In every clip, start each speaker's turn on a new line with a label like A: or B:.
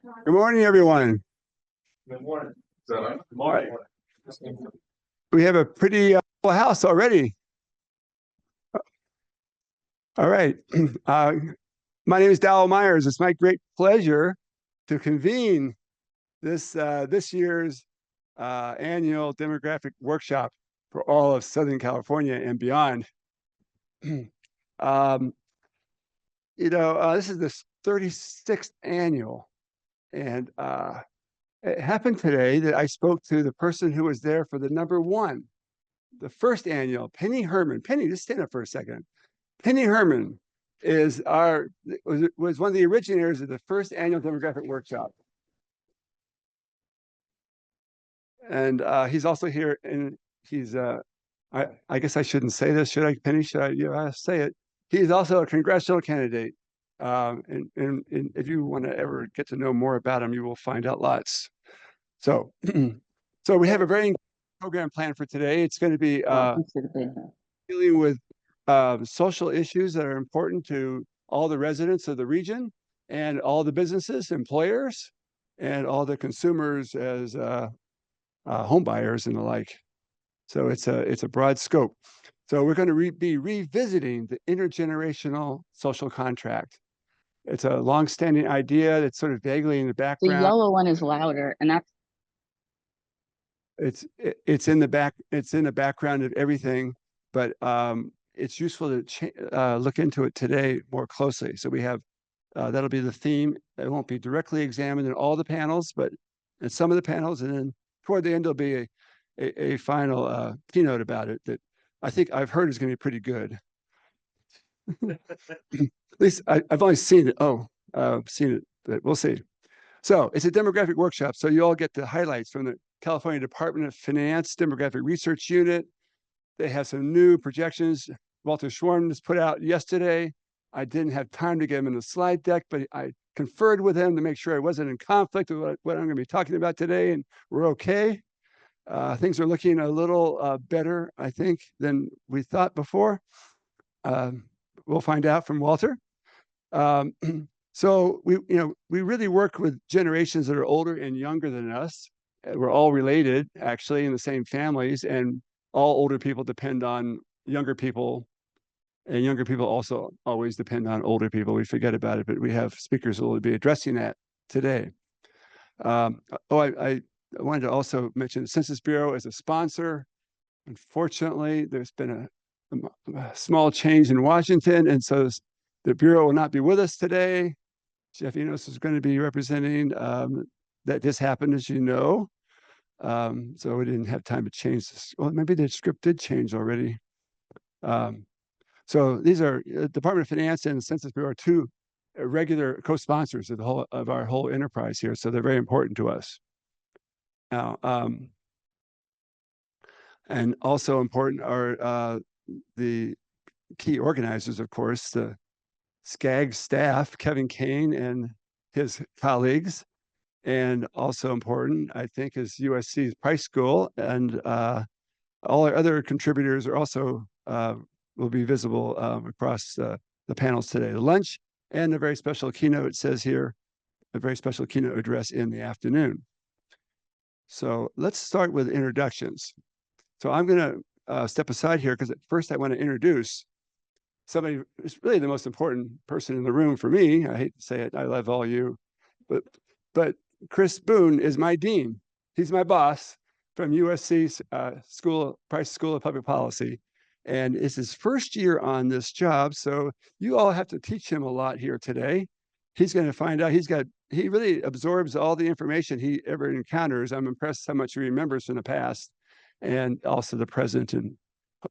A: Good morning, everyone.
B: Good morning. Good
A: All
B: morning.
A: We have a pretty full house already. All right. My name is Dowell Myers. It's my great pleasure to convene this year's annual demographic workshop for all of Southern California and beyond. um, this is the 36th annual, and it happened today that I spoke to the person who was there for the number one, the first annual, Penny Herman. Penny, just stand up for a second. Penny Herman was one of the originators of the first annual demographic workshop. And he's also here, and he's I guess I shouldn't say this, should I, Penny? Should I say it? He's also a congressional candidate. And if you want to ever get to know more about him, you will find out lots. So, so we have a very program planned for today. It's going to be dealing with social issues that are important to all the residents of the region and all the businesses, employers, and all the consumers as home buyers and the like. So it's a broad scope. So we're going to be revisiting the intergenerational social contract. It's a longstanding idea that's sort of vaguely in the
C: The
A: background.
C: yellow one is louder, and that's
A: It's in the background of everything, but it's useful to look into it today more closely. So we have that'll be the theme. It won't be directly examined in all the panels, but in some of the panels, and then toward the end there'll be a final keynote about it that I think I've heard is going to be pretty good. At least I've only seen it. Seen it, but we'll see. So it's a demographic workshop. So you all get the highlights from the California Department of Finance Demographic Research Unit. They have some new projections. Walter Schwarm just put out yesterday. I didn't have time to get them in the slide deck, but I conferred with him to make sure I wasn't in conflict with what I'm going to be talking about today, and we're okay. Things are looking a little better, I think, than we thought before. We'll find out from Walter. So we really work with generations that are older and younger than us. We're all related, actually, in the same families, and all older people depend on younger people, and younger people also always depend on older people. We forget about it, but we have speakers who will be addressing that today. I wanted to also mention the Census Bureau as a sponsor. Unfortunately, there's been a small change in Washington, and so the Bureau will not be with us today. Jeff Enos is going to be representing. That just happened, as you know. So we didn't have time to change this. Well, maybe the script did change already. So these are Department of Finance and the Census Bureau are two regular co-sponsors of our whole enterprise here. So they're very important to us. Now, and also important are the key organizers, of course, the SCAG staff, Kevin Kane and his colleagues. And also important, I think, is USC's Price School, and all our other contributors are also will be visible across the panels today. The lunch and a very special keynote, it says here, a very special keynote address in the afternoon. So let's start with introductions. So I'm going to step aside here because at first I want to introduce somebody who's really the most important person in the room for me. I hate to say it, I love all you, but Chris Boone is my dean. He's my boss from USC's Price School of Public Policy. And it's his first year on this job. So you all have to teach him a lot here today. He's going to find out, he really absorbs all the information he ever encounters. I'm impressed how much he remembers from the past and also the present and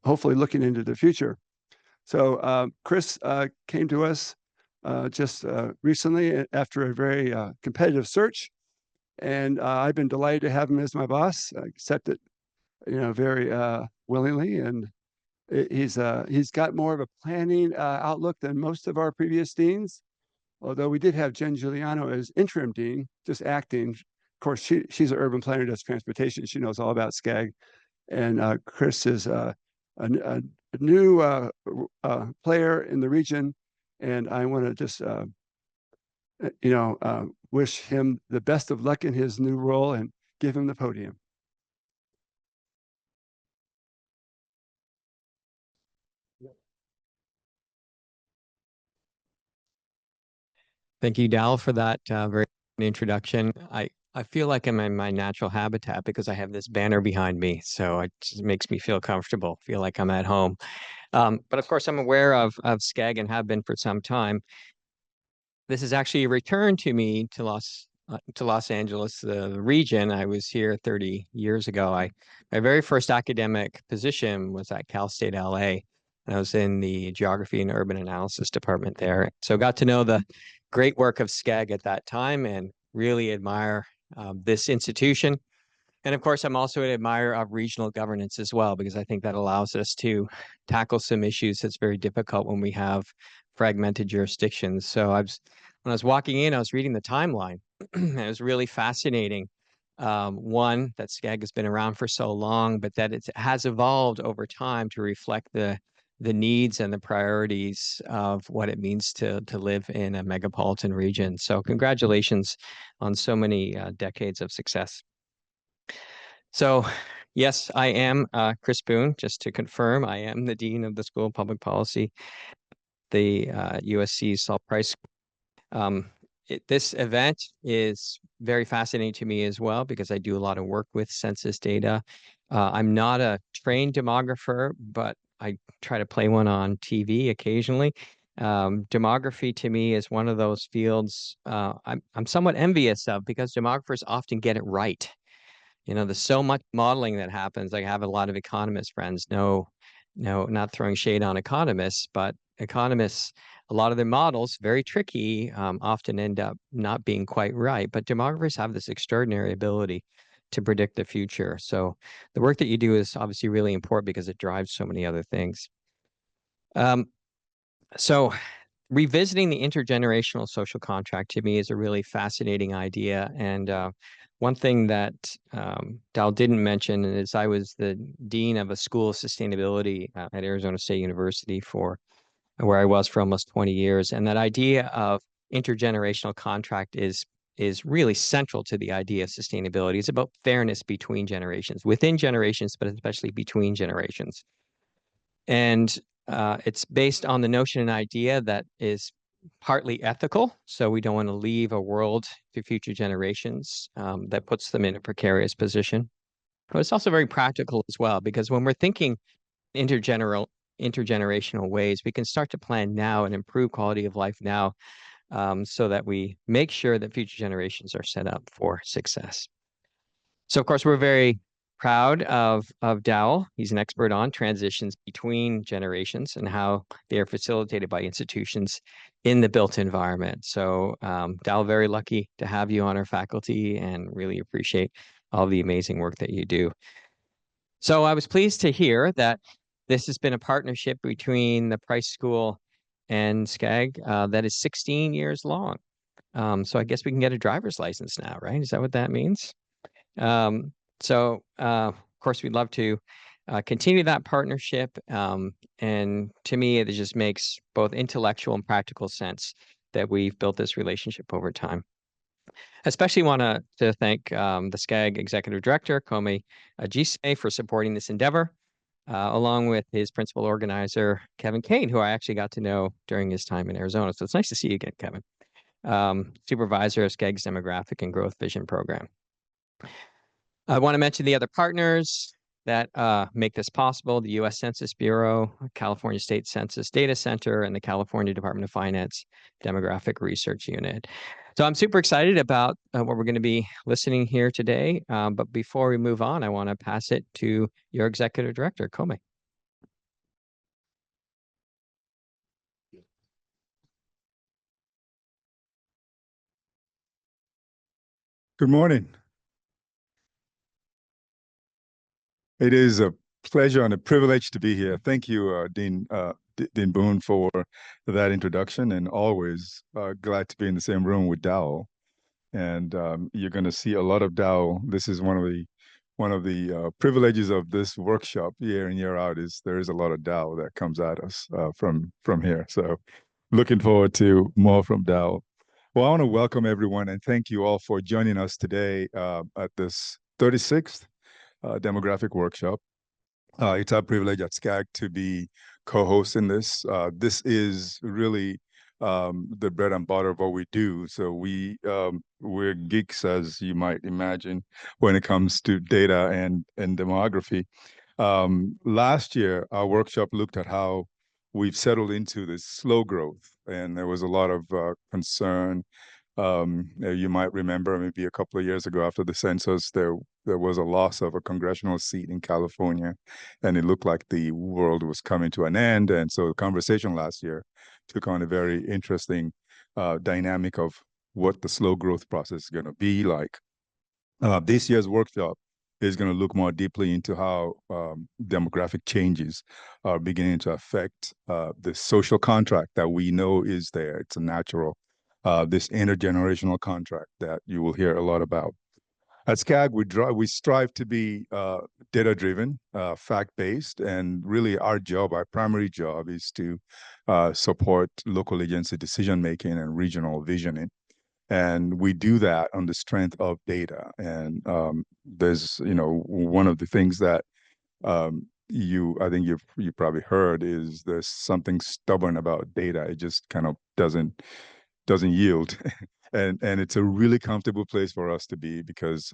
A: hopefully looking into the future. So Chris came to us just recently after a very competitive search. And I've been delighted to have him as my boss. I accepted, very willingly. And he's got more of a planning outlook than most of our previous deans. Although we did have Jen Giuliano as interim dean, just acting. Of course, she's an urban planner, does transportation. She knows all about SCAG. And Chris is a new player in the region. And I want to just, wish him the best of luck in his new role and give him the podium.
D: Thank you, Dal, for that very introduction. I feel like I'm in my natural habitat because I have this banner behind me, so it just makes me feel comfortable, feel like I'm at home. But of course, I'm aware of SCAG and have been for some time. This is actually a return to me to Los Angeles, the region. I was here 30 years ago. My very first academic position was at Cal State LA, and I was in the Geography and Urban Analysis department there. So got to know the great work of SCAG at that time and really admire this institution. And of course, I'm also an admirer of regional governance as well, because I think that allows us to tackle some issues that's very difficult when we have fragmented jurisdictions. So when I was walking in, I was reading the timeline, and it was really fascinating. One, that SCAG has been around for so long, but that it has evolved over time to reflect the needs and the priorities of what it means to live in a megapolitan region. So congratulations on so many decades of success. So, yes, I am Chris Boone. Just to confirm, I am the Dean of the School of Public Policy, the USC Saul Price. This event is very fascinating to me as well because I do a lot of work with census data. I'm not a trained demographer, but I try to play one on TV occasionally. Demography to me is one of those fields I'm somewhat envious of because demographers often get it right. There's so much modeling that happens. I have a lot of economist friends. No, not throwing shade on economists, but economists, a lot of their models, very tricky, often end up not being quite right. But demographers have this extraordinary ability to predict the future. So the work that you do is obviously really important because it drives so many other things. So revisiting the intergenerational social contract to me is a really fascinating idea. And one thing that Dal didn't mention is I was the dean of a school of sustainability at Arizona State University where I was for almost 20 years. And that idea of intergenerational contract is really central to the idea of sustainability. It's about fairness between generations, within generations, but especially between generations. And it's based on the notion and idea that is partly ethical. So we don't want to leave a world to future generations that puts them in a precarious position. But it's also very practical as well, because when we're thinking intergenerational ways, we can start to plan now and improve quality of life now so that we make sure that future generations are set up for success. So, of course, we're very proud of Dowell. He's an expert on transitions between generations and how they are facilitated by institutions in the built environment. So, Dowell, very lucky to have you on our faculty and really appreciate all the amazing work that you do. So I was pleased to hear that this has been a partnership between the Price School and SCAG that is 16 years long. So I guess we can get a driver's license now, right? Is that what that means? Of course, we'd love to continue that partnership. And to me, it just makes both intellectual and practical sense that we've built this relationship over time. Especially want to thank the SCAG Executive Director, Kome Ajise, for supporting this endeavor, along with his principal organizer, Kevin Kane, who I actually got to know during his time in Arizona. So it's nice to see you again, Kevin. Supervisor of SCAG's Demographic and Growth Vision Program. I want to mention the other partners that make this possible: the U.S. Census Bureau, California State Census Data Center, and the California Department of Finance Demographic Research Unit. So I'm super excited about what we're going to be listening here today. But before we move on, I want to pass it to your Executive Director, Kome.
B: Good morning. It is a pleasure and a privilege to be here. Thank you, Dean Boone, for that introduction, and always glad to be in the same room with Dowell. And you're going to see a lot of Dowell. This is one of the privileges of this workshop year in, year out, is there is a lot of Dowell that comes at us from here. So looking forward to more from Dowell. Well, I want to welcome everyone and thank you all for joining us today at this 36th demographic workshop. It's our privilege at SCAG to be co-hosting this. This is really the bread and butter of what we do. So we're geeks, as you might imagine, when it comes to data and demography. Last year, our workshop looked at how we've settled into this slow growth, and there was a lot of concern. You might remember maybe a couple of years ago after the census, there was a loss of a congressional seat in California, and it looked like the world was coming to an end. And so the conversation last year took on a very interesting dynamic of what the slow growth process is going to be like. This year's workshop is going to look more deeply into how demographic changes are beginning to affect the social contract that we know is there. It's a natural, this intergenerational contract that you will hear a lot about. At SCAG, we strive to be data-driven, fact-based, and really our primary job is to support local agency decision-making and regional visioning. And we do that on the strength of data. And there's, one of the things that I think you probably heard is there's something stubborn about data. It just kind of doesn't yield. And it's a really comfortable place for us to be because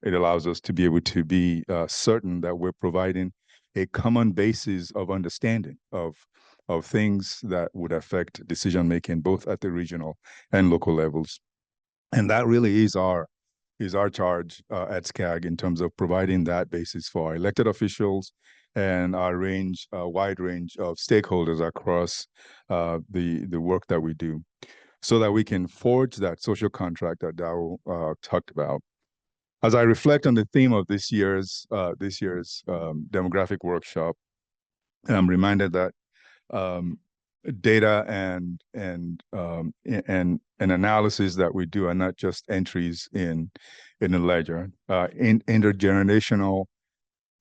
B: it allows us to be able to be certain that we're providing a common basis of understanding of things that would affect decision making both at the regional and local levels. And that really is our charge at SCAG in terms of providing that basis for our elected officials and our wide range of stakeholders across the work that we do, so that we can forge that social contract that Dow talked about. As I reflect on the theme of this year's demographic workshop, I'm reminded that data and analysis that we do are not just entries in a ledger. Intergenerational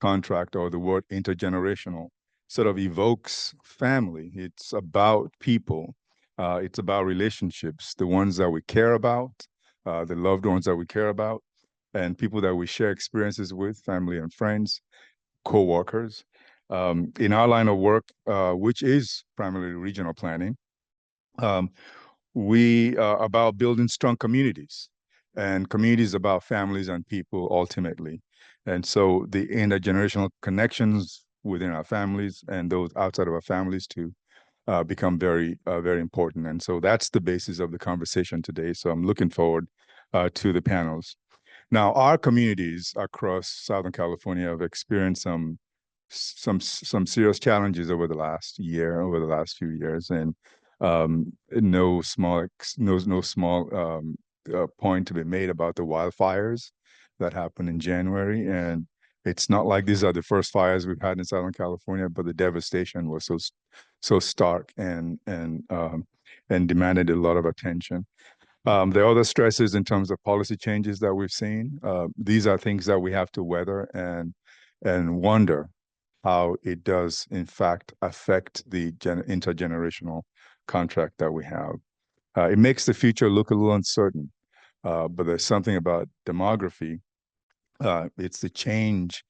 B: contract, or the word intergenerational, sort of evokes family. It's about people. It's about relationships, the ones that we care about, the loved ones that we care about, and people that we share experiences with, family and friends, co-workers. In our line of work, which is primarily regional planning, we are about building strong communities, and communities about families and people ultimately. And so the intergenerational connections within our families and those outside of our families too become very, very important. And so that's the basis of the conversation today. So I'm looking forward to the panels. Now, our communities across Southern California have experienced some serious challenges over the last few years, and no small point to be made about the wildfires that happened in January. And it's not like these are the first fires we've had in Southern California, but the devastation was so stark and demanded a lot of attention. There are other stresses in terms of policy changes that we've seen. These are things that we have to weather and wonder how it does, in fact, affect the intergenerational contract that we have. It makes the future look a little uncertain, but there's something about demography. It's the change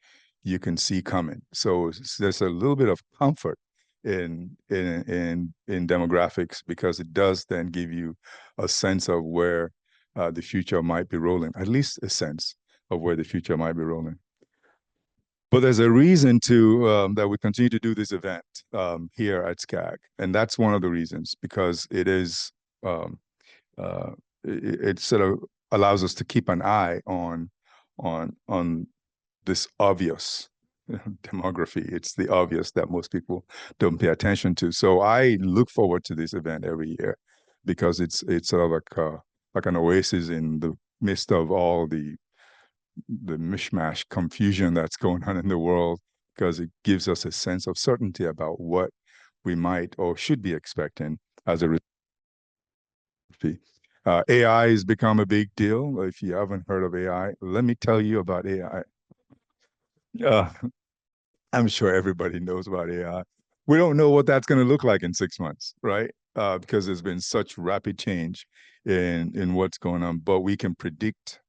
B: you can see coming. So there's a little bit of comfort in demographics, because it does then give you a sense of where the future might be rolling, at least a sense of where the future might be rolling. But there's a reason that we continue to do this event here at SCAG, and that's one of the reasons, because it is it sort of allows us to keep an eye on this obvious demography. It's the obvious that most people don't pay attention to. So I look forward to this event every year, because it's sort of like an oasis in the midst of all the mishmash confusion that's going on in the world, because it gives us a sense of certainty about what we might or should be expecting as a result. AI has become a big deal. If you haven't heard of AI, let me tell you about AI. I'm sure everybody knows about AI. We don't know what that's going to look like in 6 months, right? because there's been such rapid change in what's going on, but we can predict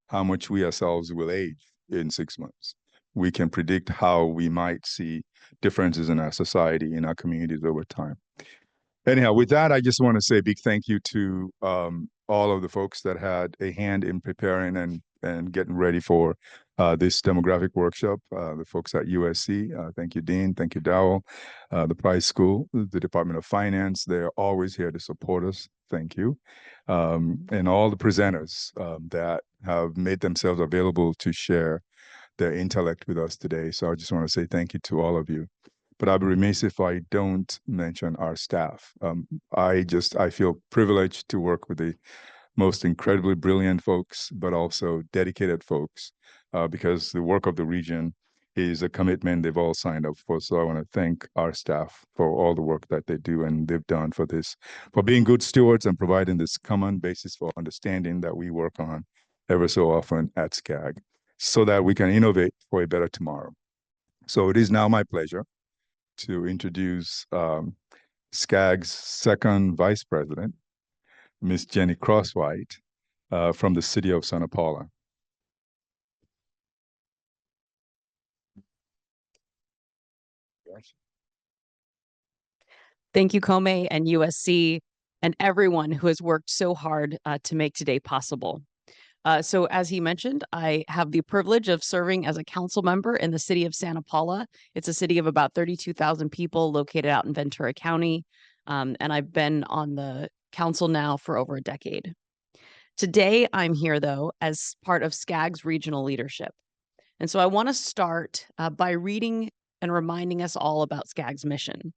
B: how much we ourselves will age in 6 months. We can predict how we might see differences in our society, in our communities over time. Anyhow, with that, I just want to say a big thank you to all of the folks that had a hand in preparing and getting ready for this demographic workshop. The folks at USC, thank you, Dean, thank you, Dowell, the Price School, the Department of Finance, they're always here to support us. Thank you. And all the presenters that have made themselves available to share their intellect with us today. So I just want to say thank you to all of you. But I'd be remiss if I don't mention our staff. I feel privileged to work with the most incredibly brilliant folks, but also dedicated folks, because the work of the region is a commitment they've all signed up for. So I want to thank our staff for all the work that they do and they've done for this, for being good stewards and providing this common basis for understanding that we work on ever so often at SCAG, so that we can innovate for a better tomorrow. So it is now my pleasure to introduce SCAG's second vice president, Ms. Jenny Crosswhite, from the city of Santa Paula.
E: Thank you, Kome and USC and everyone who has worked so hard to make today possible. So as he mentioned, I have the privilege of serving as a council member in the city of Santa Paula. It's a city of about 32,000 people located out in Ventura County. And I've been on the council now for over a decade. Today, I'm here, though, as part of SCAG's regional leadership. And so I want to start by reading and reminding us all about SCAG's mission,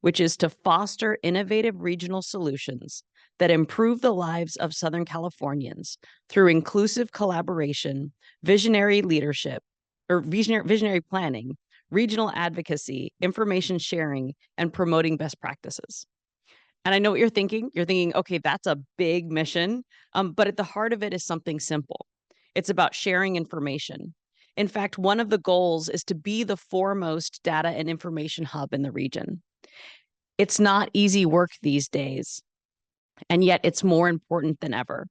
E: which is to foster innovative regional solutions that improve the lives of Southern Californians through inclusive collaboration, visionary leadership, or visionary planning, regional advocacy, information sharing, and promoting best practices. And I know what you're thinking. You're thinking, okay, that's a big mission, but at the heart of it is something simple. It's about sharing information. In fact, one of the goals is to be the foremost data and information hub in the region. It's not easy work these days, and yet it's more important than ever.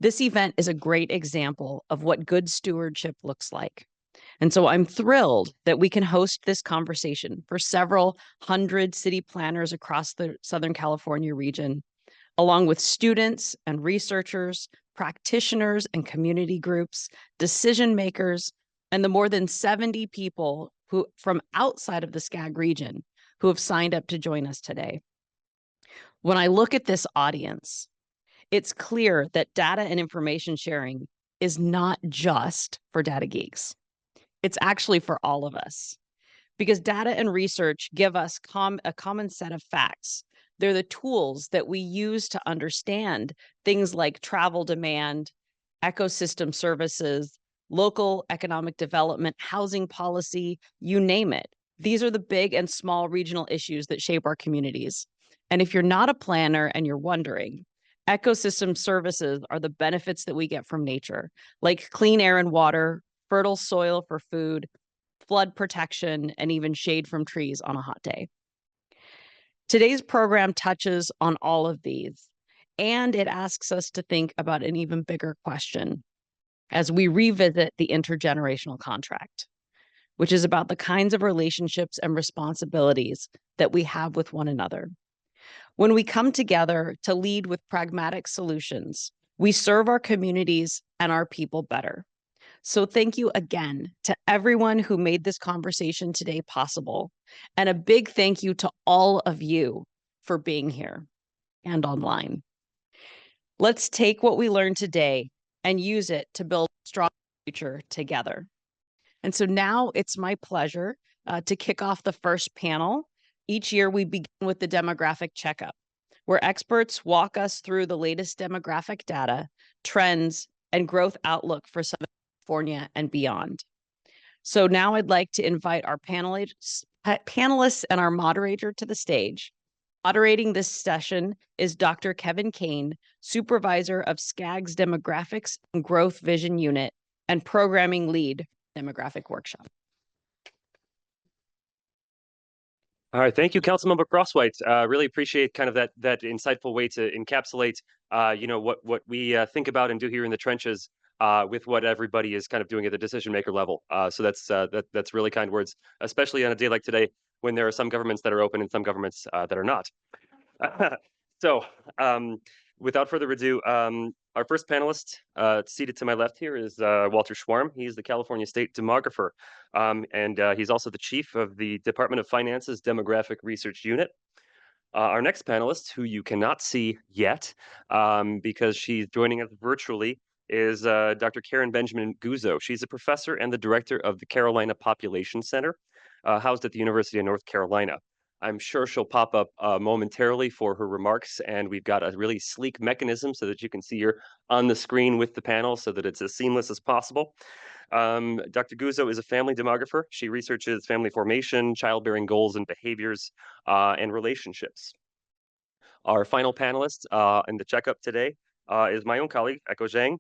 E: This event is a great example of what good stewardship looks like. And so I'm thrilled that we can host this conversation for several hundred city planners across the Southern California region, along with students and researchers, practitioners and community groups, decision makers, and the more than 70 people who from outside of the SCAG region who have signed up to join us today. When I look at this audience, it's clear that data and information sharing is not just for data geeks. It's actually for all of us, because data and research give us a common set of facts. They're the tools that we use to understand things like travel demand, ecosystem services, local economic development, housing policy, you name it. These are the big and small regional issues that shape our communities. And if you're not a planner and you're wondering, ecosystem services are the benefits that we get from nature, like clean air and water, fertile soil for food, flood protection, and even shade from trees on a hot day. Today's program touches on all of these, and it asks us to think about an even bigger question as we revisit the intergenerational contract, which is about the kinds of relationships and responsibilities that we have with one another. When we come together to lead with pragmatic solutions, we serve our communities and our people better. So thank you again to everyone who made this conversation today possible. And a big thank you to all of you for being here and online. Let's take what we learned today and use it to build a strong future together. And so now it's my pleasure to kick off the first panel. Each year we begin with the demographic checkup, where experts walk us through the latest demographic data, trends, and growth outlook for Southern California and beyond. So now I'd like to invite our panelists and our moderator to the stage. Moderating this session is Dr. Kevin Kane, supervisor of SCAG's Demographics and Growth Vision Unit and programming lead demographic workshop.
F: All right, thank you, Councilmember Crosswhite. Really appreciate kind of that insightful way to encapsulate, what we think about and do here in the trenches, with what everybody is kind of doing at the decision maker level. So that's really kind words, especially on a day like today when there are some governments that are open and some governments that are not. So, without further ado, our first panelist, seated to my left here, is Walter Schwarm. He's the California State Demographer, and he's also the chief of the Department of Finance's Demographic Research Unit. Our next panelist, who you cannot see yet, because she's joining us virtually, is Dr. Karen Benjamin Guzzo. She's a professor and the director of the Carolina Population Center, housed at the University of North Carolina. I'm sure she'll pop up momentarily for her remarks, and we've got a really sleek mechanism so that you can see her on the screen with the panel so that it's as seamless as possible. Dr. Guzzo is a family demographer. She researches family formation, childbearing goals and behaviors, and relationships. Our final panelist in the checkup today is my own colleague, Echo Zhang.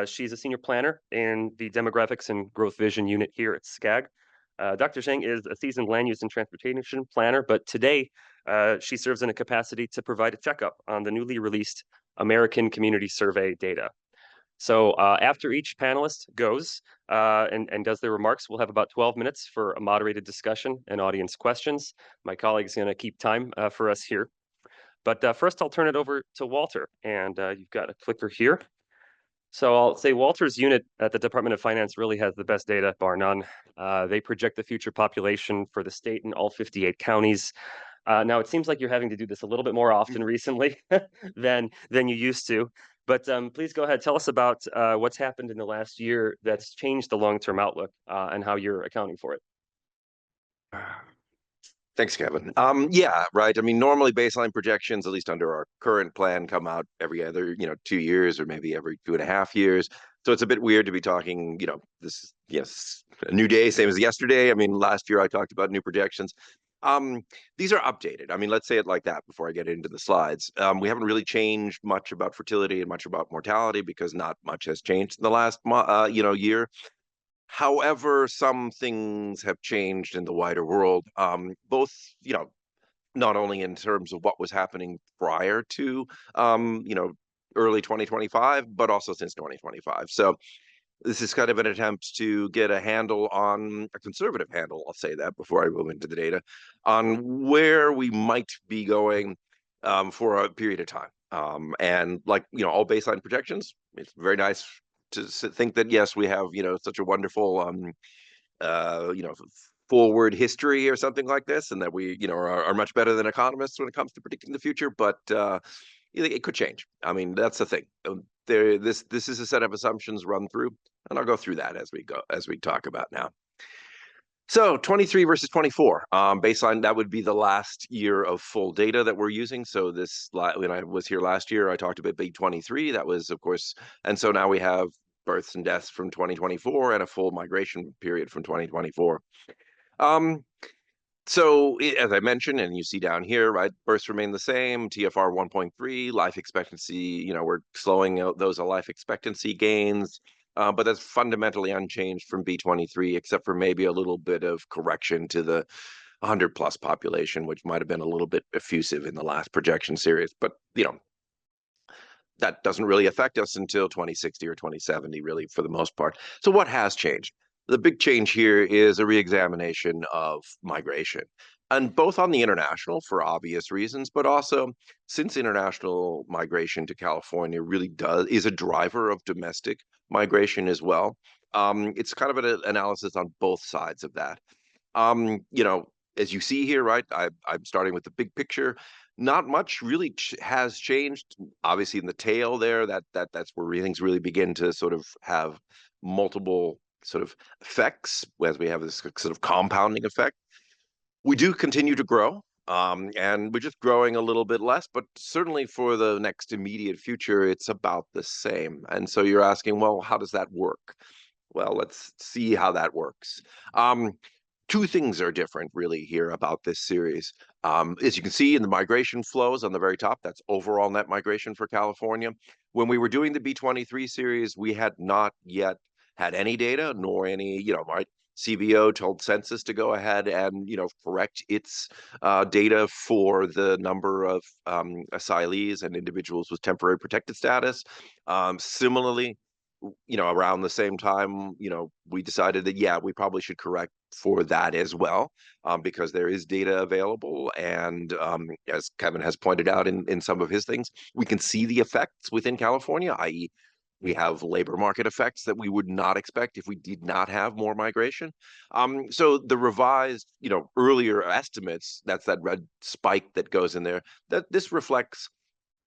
F: She's a senior planner in the Demographics and Growth Vision Unit here at SCAG. Dr. Zhang is a seasoned land use and transportation planner, but today she serves in a capacity to provide a checkup on the newly released American Community Survey data. So after each panelist goes and does their remarks, we'll have about 12 minutes for a moderated discussion and audience questions. My colleague's going to keep time for us here. But first, I'll turn it over to Walter, and you've got a clicker here. So I'll say Walter's unit at the Department of Finance really has the best data, bar none. They project the future population for the state in all 58 counties. Now, it seems like you're having to do this a little bit more often recently than you used to. But please go ahead. Tell us about what's happened in the last year that's changed the long-term outlook and how you're accounting for it.
G: Thanks, Kevin. Yeah, right. I mean, normally baseline projections, at least under our current plan, come out every other, 2 years or maybe every 2.5 years. So it's a bit weird to be talking, this, yes, a new day, same as yesterday. I mean, last year I talked about new projections. These are updated. I mean, let's say it like that before I get into the slides. We haven't really changed much about fertility and much about mortality because not much has changed in the last, year. However, some things have changed in the wider world, both, not only in terms of what was happening prior to, early 2025, but also since 2025. So this is kind of an attempt to get a handle on a conservative handle, I'll say that before I move into the data, on where we might be going for a period of time. And like, all baseline projections, it's very nice to think that, yes, we have, such a wonderful, forward history or something like this, and that we, are much better than economists when it comes to predicting the future. But it could change. I mean, that's the thing. This is a set of assumptions run through, and I'll go through that as we talk about now. So 23 versus 24 baseline, that would be the last year of full data that we're using. So when I was here last year, I talked about big 23. That was, of course, and so now we have births and deaths from 2024 and a full migration period from 2024. So as I mentioned, and you see down here, right, births remain the same, TFR 1.3, life expectancy, we're slowing out those life expectancy gains, but that's fundamentally unchanged from B23, except for maybe a little bit of correction to the 100 plus population, which might have been a little bit effusive in the last projection series. But, that doesn't really affect us until 2060 or 2070, really, for the most part. So what has changed? The big change here is a reexamination of migration, and both on the international for obvious reasons, but also since international migration to California really is a driver of domestic migration as well. It's kind of an analysis on both sides of that. As you see here, right, I'm starting with the big picture. Not much really has changed. Obviously, in the tail there, that's where things really begin to sort of have multiple sort of effects, as we have this sort of compounding effect. We do continue to grow, and we're just growing a little bit less, but certainly for the next immediate future, it's about the same. And so you're asking, well, how does that work? Well, let's see how that works. Two things are different really here about this series. As you can see in the migration flows on the very top, that's overall net migration for California. When we were doing the B23 series, we had not yet had any data, nor any, right, CBO told Census to go ahead and, correct its data for the number of asylees and individuals with temporary protected status. Similarly, around the same time, we decided that, yeah, we probably should correct for that as well, because there is data available. And as Kevin has pointed out in some of his things, we can see the effects within California, i.e., we have labor market effects that we would not expect if we did not have more migration. So the revised, earlier estimates, that's that red spike that goes in there, that this reflects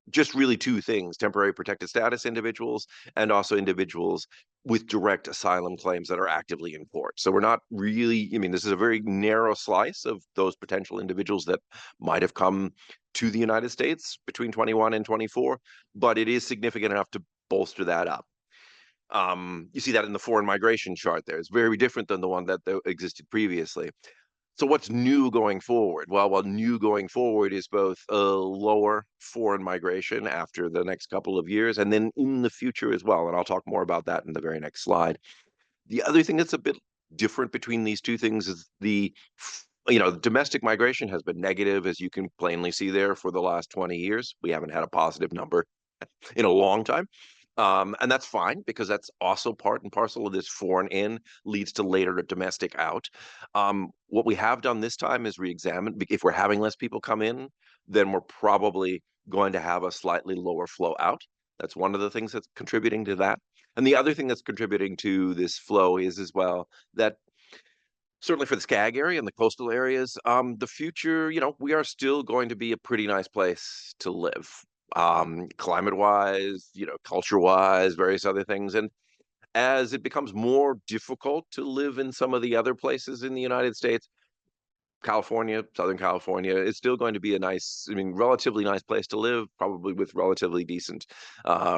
G: just really two things: temporary protected status individuals and also individuals with direct asylum claims that are actively in court. So we're not really, this is a very narrow slice of those potential individuals that might have come to the United States between 21 and 24, but it is significant enough to bolster that up. You see that in the foreign migration chart there. It's very different than the one that existed previously. So what's new going forward? Well, what new going forward is both a lower foreign migration after the next couple of years, and then in the future as well. And I'll talk more about that in the very next slide. The other thing that's a bit different between these two things is domestic migration has been negative, as you can plainly see there, for the last 20 years. We haven't had a positive number in a long time. And that's fine, because that's also part and parcel of this foreign in leads to later domestic out. What we have done this time is re-examine. If we're having less people come in, then we're probably going to have a slightly lower flow out. That's one of the things that's contributing to that. And the other thing that's contributing to this flow is as well that certainly for the SCAG area and the coastal areas, the future, we are still going to be a pretty nice place to live. Climate-wise, culture-wise, various other things. And as it becomes more difficult to live in some of the other places in the United States, California, Southern California, is still going to be a nice, relatively nice place to live, probably with relatively decent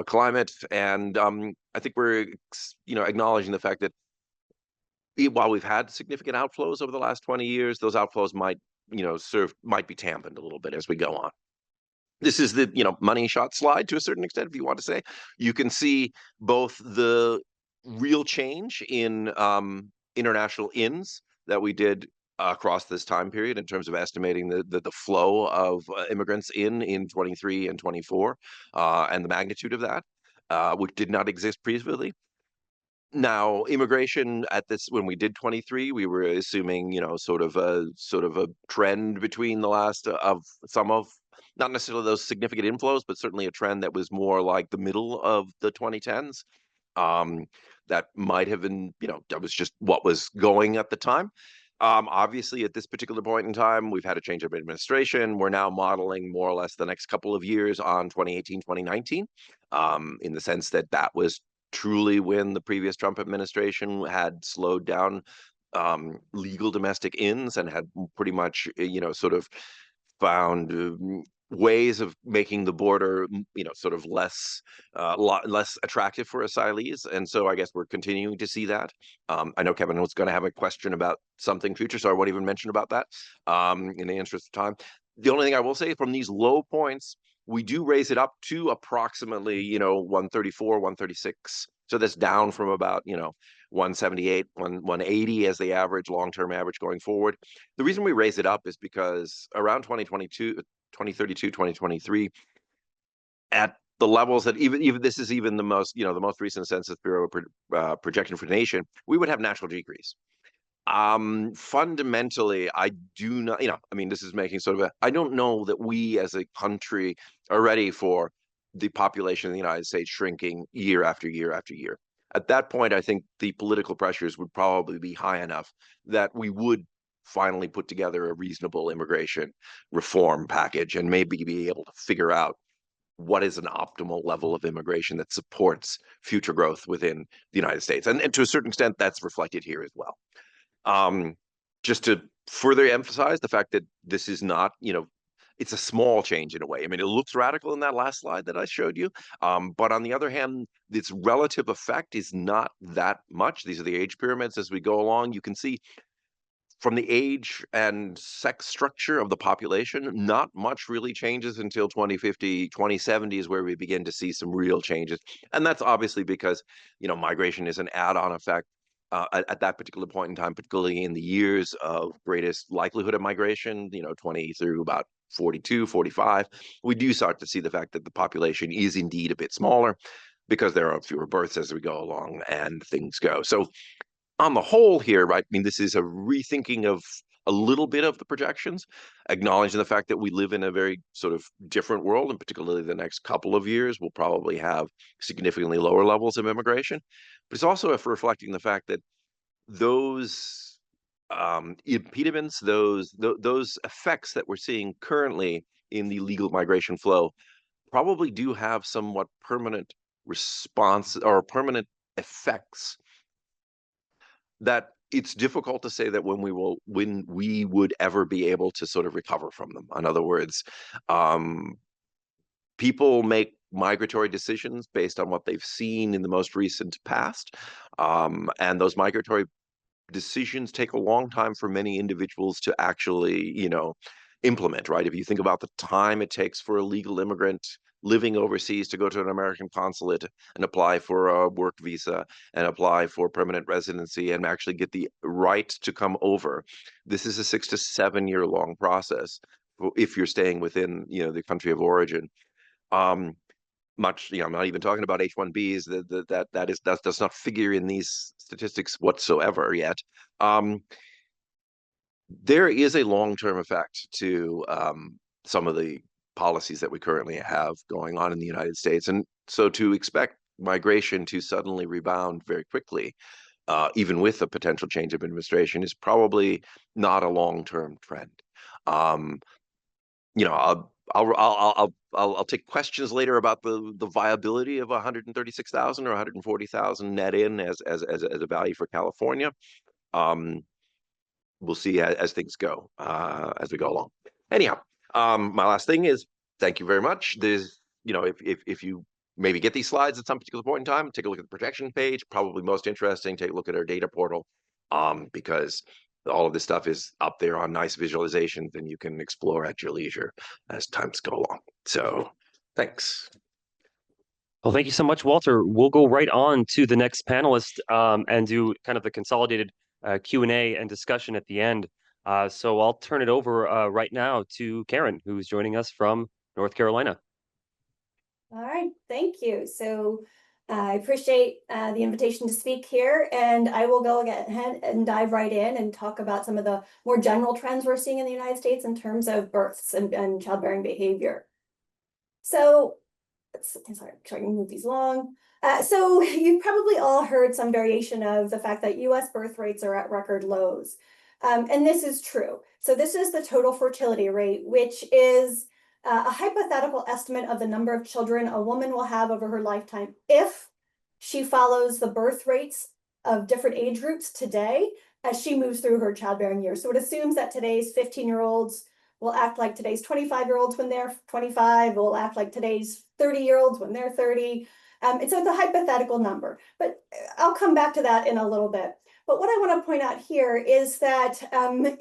G: climate. And I think we're, acknowledging the fact that while we've had significant outflows over the last 20 years, those outflows might be dampened a little bit as we go on. This is the, money shot slide to a certain extent, if you want to say. You can see both the real change in international ins that we did across this time period in terms of estimating the flow of immigrants in 23 and 24, and the magnitude of that, which did not exist previously. Now, immigration when we did 23, we were assuming, sort of a trend between the last of some of, not necessarily those significant inflows, but certainly a trend that was more like the middle of the 2010s. That might have been, that was just what was going at the time. Obviously, at this particular point in time, we've had a change of administration. We're now modeling more or less the next couple of years on 2018, 2019, in the sense that that was truly when the previous Trump administration had slowed down legal domestic ins and had pretty much, sort of found ways of making the border, sort of less attractive for asylees. And so I guess we're continuing to see that. I know Kevin was going to have a question about something future, so I won't even mention about that in the interest of time. The only thing I will say, from these low points, we do raise it up to approximately, 134, 136. So that's down from about, 178, 180 as the average, long-term average going forward. The reason we raise it up is because around 2022, 2032, 2023, at the levels that even this is even the most, the most recent Census Bureau projection for the nation, we would have natural decrease. Fundamentally, I do not, this is making sort of I don't know that we as a country are ready for the population of the United States shrinking year after year after year. At that point, I think the political pressures would probably be high enough that we would finally put together a reasonable immigration reform package and maybe be able to figure out what is an optimal level of immigration that supports future growth within the United States. And to a certain extent, that's reflected here as well. Just to further emphasize the fact that this is not, it's a small change in a way. It looks radical in that last slide that I showed you. But on the other hand, its relative effect is not that much. These are the age pyramids as we go along. You can see from the age and sex structure of the population, not much really changes until 2050, 2070 is where we begin to see some real changes. And that's obviously because, migration is an add-on effect. at that particular point in time, particularly in the years of greatest likelihood of migration, 20 through about 42, 45, we do start to see the fact that the population is indeed a bit smaller because there are fewer births as we go along and things go. So on the whole here, right, I mean, this is a rethinking of a little bit of the projections, acknowledging the fact that we live in a very sort of different world, and particularly the next couple of years, we'll probably have significantly lower levels of immigration. But it's also reflecting the fact that those impediments, those effects that we're seeing currently in the legal migration flow probably do have somewhat permanent response or permanent effects that it's difficult to say that when we would ever be able to sort of recover from them. In other words, people make migratory decisions based on what they've seen in the most recent past, and those migratory decisions take a long time for many individuals to actually, implement, right? If you think about the time it takes for a legal immigrant living overseas to go to an American consulate and apply for a work visa and apply for permanent residency and actually get the right to come over, this is a 6 to 7 year long process if you're staying within, the country of origin. I'm not even talking about H-1Bs. That does not figure in these statistics whatsoever yet. There is a long-term effect to some of the policies that we currently have going on in the United States, and so to expect migration to suddenly rebound very quickly, even with a potential change of administration, is probably not a long-term trend. I'll take questions later about the viability of 136,000 or 140,000 net in as a value for California. We'll see as things go as we go along. Anyhow, my last thing is thank you very much. There's, if you maybe get these slides at some particular point in time, take a look at the projection page. Probably most interesting, take a look at our data portal, because all of this stuff is up there on nice visualizations and you can explore at your leisure as times go along. So thanks.
F: Well, thank you so much, Walter. We'll go right on to the next panelist and do kind of the consolidated Q&A and discussion at the end. So I'll turn it over right now to Karen, who's joining us from North Carolina.
H: All right, thank you. So I appreciate the invitation to speak here, and I will go ahead and dive right in and talk about some of the more general trends we're seeing in the United States in terms of births and childbearing behavior. So, sorry, I can move these along. So you've probably all heard some variation of the fact that US birth rates are at record lows. And this is true. So this is the total fertility rate, which is a hypothetical estimate of the number of children a woman will have over her lifetime if she follows the birth rates of different age groups today as she moves through her childbearing years. So it assumes that today's 15-year-olds will act like today's 25-year-olds when they're 25, will act like today's 30-year-olds when they're 30. And so it's a hypothetical number, but I'll come back to that in a little bit. But what I want to point out here is that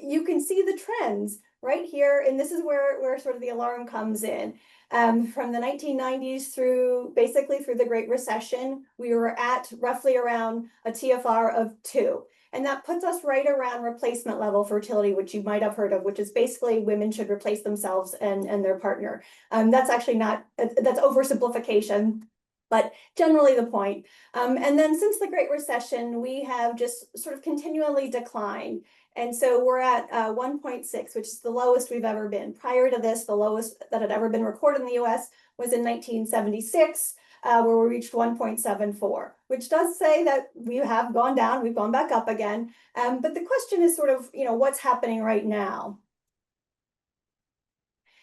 H: you can see the trends right here, and this is where sort of the alarm comes in. From the 1990s through basically through the Great Recession, we were at roughly around a TFR of 2. And that puts us right around replacement level fertility, which you might have heard of, which is basically women should replace themselves and their partner. That's actually not, that's oversimplification, but generally the point. And then since the Great Recession, we have just sort of continually declined. And so we're at 1.6, which is the lowest we've ever been. Prior to this, the lowest that had ever been recorded in the US was in 1976, where we reached 1.74, which does say that we have gone down, we've gone back up again. But the question is sort of, what's happening right now?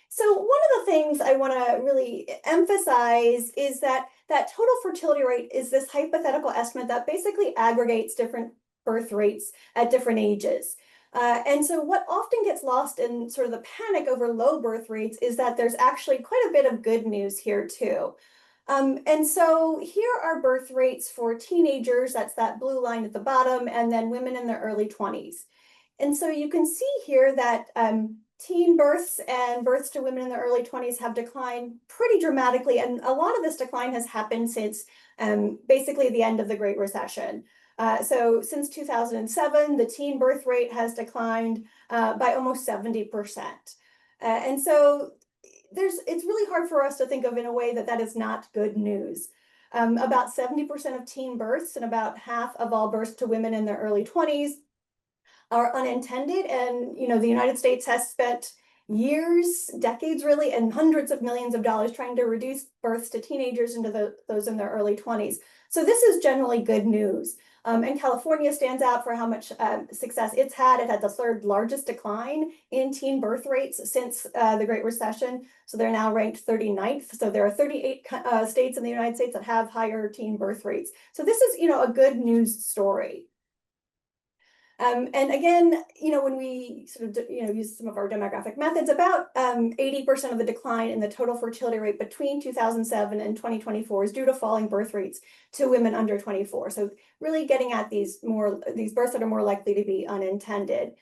H: So one of the things I want to really emphasize is that total fertility rate is this hypothetical estimate that basically aggregates different birth rates at different ages. And so what often gets lost in sort of the panic over low birth rates is that there's actually quite a bit of good news here too. And so here are birth rates for teenagers, that's that blue line at the bottom, and then women in their early 20s. And so you can see here that teen births and births to women in the early 20s have declined pretty dramatically. And a lot of this decline has happened since basically the end of the Great Recession. So since 2007, the teen birth rate has declined by almost 70%. And so it's really hard for us to think of in a way that that is not good news. About 70% of teen births and about half of all births to women in their early 20s are unintended. And, the United States has spent years, decades really, and hundreds of millions of dollars trying to reduce births to teenagers into those in their early 20s. So this is generally good news. And California stands out for how much success it's had. It had the third largest decline in teen birth rates since the Great Recession. So they're now ranked 39th. So there are 38 states in the United States that have higher teen birth rates. So this is, a good news story. And again, when we sort of, use some of our demographic methods, about 80% of the decline in the total fertility rate between 2007 and 2024 is due to falling birth rates to women under 24. So really getting at these births that are more likely to be unintended.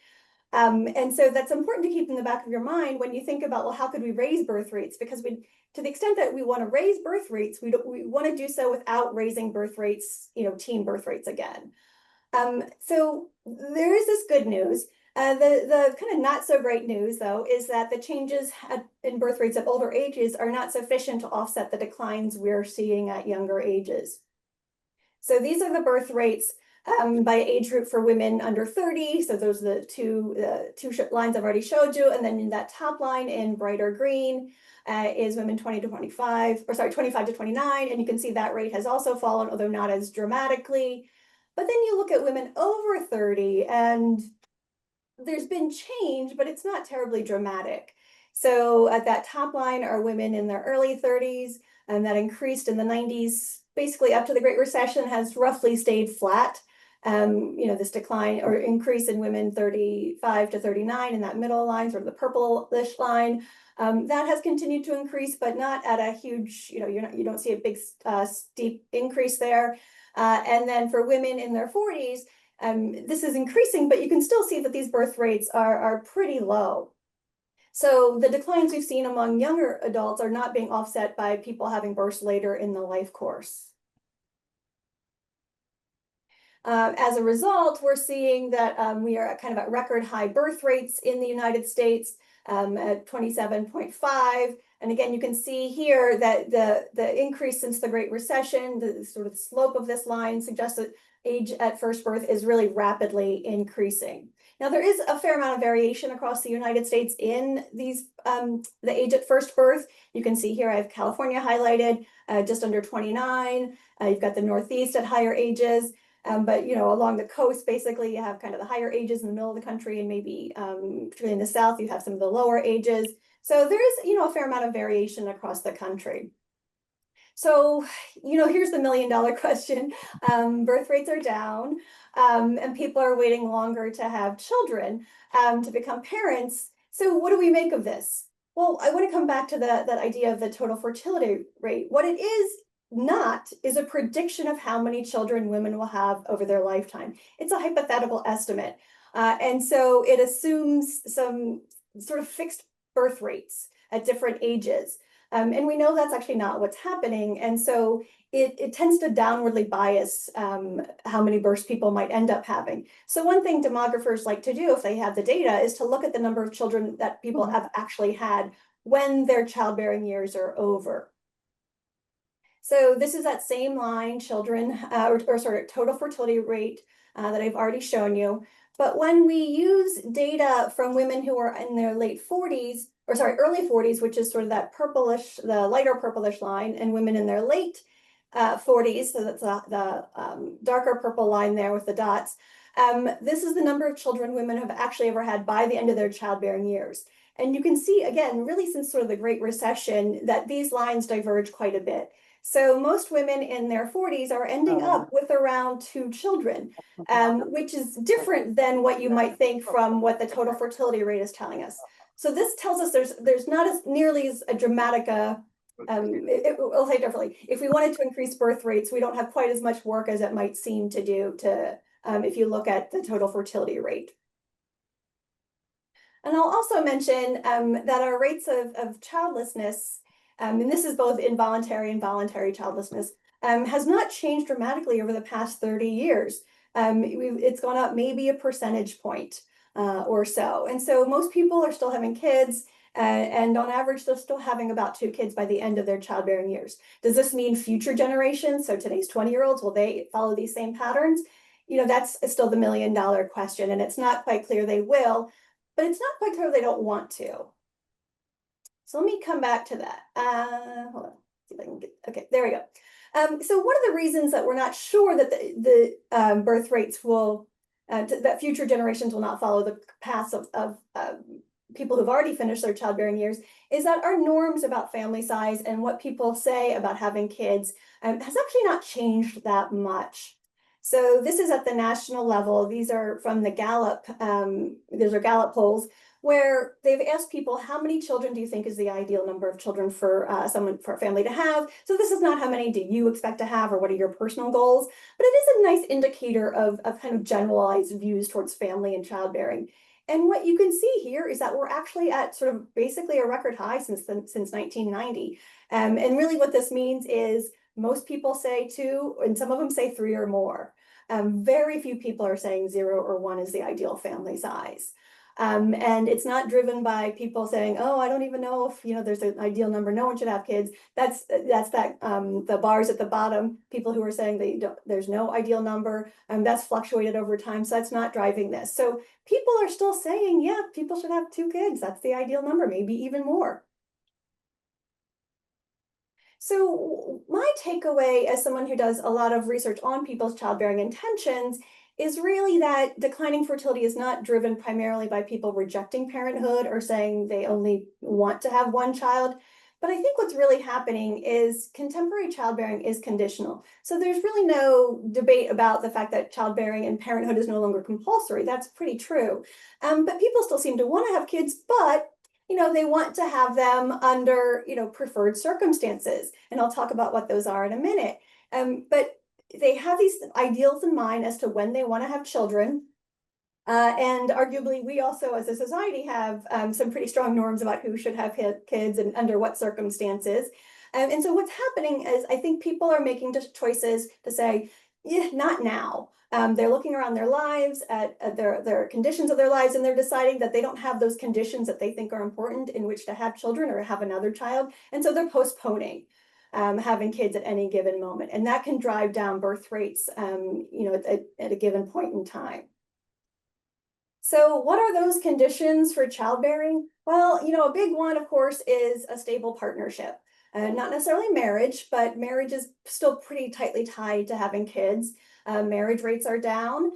H: And so that's important to keep in the back of your mind when you think about, well, how could we raise birth rates? Because to the extent that we want to raise birth rates, we want to do so without raising birth rates, teen birth rates again. So there is this good news. The kind of not so great news, though, is that the changes in birth rates at older ages are not sufficient to offset the declines we're seeing at younger ages. So these are the birth rates by age group for women under 30. So those are the two lines I've already showed you. And then in that top line in brighter green is women 20 to 25, or sorry, 25 to 29. And you can see that rate has also fallen, although not as dramatically. But then you look at women over 30 and there's been change, but it's not terribly dramatic. So at that top line are women in their early 30s, and that increased in the 90s, basically up to the Great Recession, has roughly stayed flat. This decline or increase in women 35 to 39 in that middle line, sort of the purplish line, that has continued to increase, but not at a huge, you don't see a big steep increase there. And then for women in their 40s, this is increasing, but you can still see that these birth rates are pretty low. So the declines we've seen among younger adults are not being offset by people having births later in the life course. As a result, we're seeing that we are kind of at record high birth rates in the United States at 27.5. And again, you can see here that the increase since the Great Recession, the sort of slope of this line suggests that age at first birth is really rapidly increasing. Now, there is a fair amount of variation across the United States in these the age at first birth. You can see here I have California highlighted, just under 29. You've got the Northeast at higher ages. But along the coast, basically, you have kind of the higher ages in the middle of the country, and maybe particularly in the South, you have some of the lower ages. So there is, a fair amount of variation across the country. So, here's the million-dollar question. Birth rates are down, and people are waiting longer to have children, to become parents. So what do we make of this? Well, I want to come back to that idea of the total fertility rate. What it is a prediction of how many children women will have over their lifetime. It's a hypothetical estimate. And so it assumes some sort of fixed birth rates at different ages. And we know that's actually not what's happening. And so it tends to downwardly bias how many births people might end up having. So one thing demographers like to do if they have the data is to look at the number of children that people have actually had when their childbearing years are over. So this is that same line, children, or sort of total fertility rate that I've already shown you. But when we use data from women who are in their late 40s, or sorry, early 40s, which is sort of that purplish, the lighter purplish line, and women in their late 40s, so that's the darker purple line there with the dots. This is the number of children women have actually ever had by the end of their childbearing years. And you can see, again, really since sort of the Great Recession, that these lines diverge quite a bit. So most women in their 40s are ending up with around 2 children, which is different than what you might think from what the total fertility rate is telling us. So this tells us there's not as nearly as a dramatic, I'll say differently. If we wanted to increase birth rates, we don't have quite as much work as it might seem to do if you look at the total fertility rate. And I'll also mention that our rates of childlessness, and this is both involuntary and voluntary childlessness, has not changed dramatically over the past 30 years. It's gone up maybe a percentage point or so. And so most people are still having kids. And on average, they're still having about 2 kids by the end of their childbearing years. Does this mean future generations, so today's 20-year-olds, will they follow these same patterns? You know, that's still the million-dollar question, and it's not quite clear they will, but it's not quite clear they don't want to. So let me come back to that. Hold on, see if I can get, okay, there we go. So one of the reasons that we're not sure that the birth rates will, that future generations will not follow the paths of people who've already finished their childbearing years is that our norms about family size and what people say about having kids has actually not changed that much. So this is at the national level. These are from the Gallup, these are Gallup polls, where they've asked people, how many children do you think is the ideal number of children for for a family to have? So this is not how many do you expect to have or what are your personal goals, but it is a nice indicator of kind of generalized views towards family and childbearing. And what you can see here is that we're actually at sort of basically a record high since 1990. And really what this means is most people say 2, and some of them say 3 or more. Very few people are saying 0 or 1 is the ideal family size. And it's not driven by people saying, oh, I don't even know if, you know, there's an ideal number, no one should have kids. That's the bars at the bottom, people who are saying there's no ideal number, that's fluctuated over time, so that's not driving this. So people are still saying, yeah, people should have 2 kids, that's the ideal number, maybe even more. So my takeaway as someone who does a lot of research on people's childbearing intentions is really that declining fertility is not driven primarily by people rejecting parenthood or saying they only want to have 1 child. But I think what's really happening is contemporary childbearing is conditional. So there's really no debate about the fact that childbearing and parenthood is no longer compulsory. That's pretty true. But people still seem to want to have kids, but you know, they want to have them under, you know, preferred circumstances. And I'll talk about what those are in a minute. But they have these ideals in mind as to when they want to have children. And arguably, we also as a society have some pretty strong norms about who should have kids and under what circumstances. And so what's happening is I think people are making choices to say, yeah, not now. They're looking around their lives at their conditions of their lives, and they're deciding that they don't have those conditions that they think are important in which to have children or have another child. And so they're postponing having kids at any given moment. And that can drive down birth rates, you know, at a given point in time. So what are those conditions for childbearing? Well, you know, a big one, of course, is a stable partnership. Not necessarily marriage, but marriage is still pretty tightly tied to having kids. Marriage rates are down.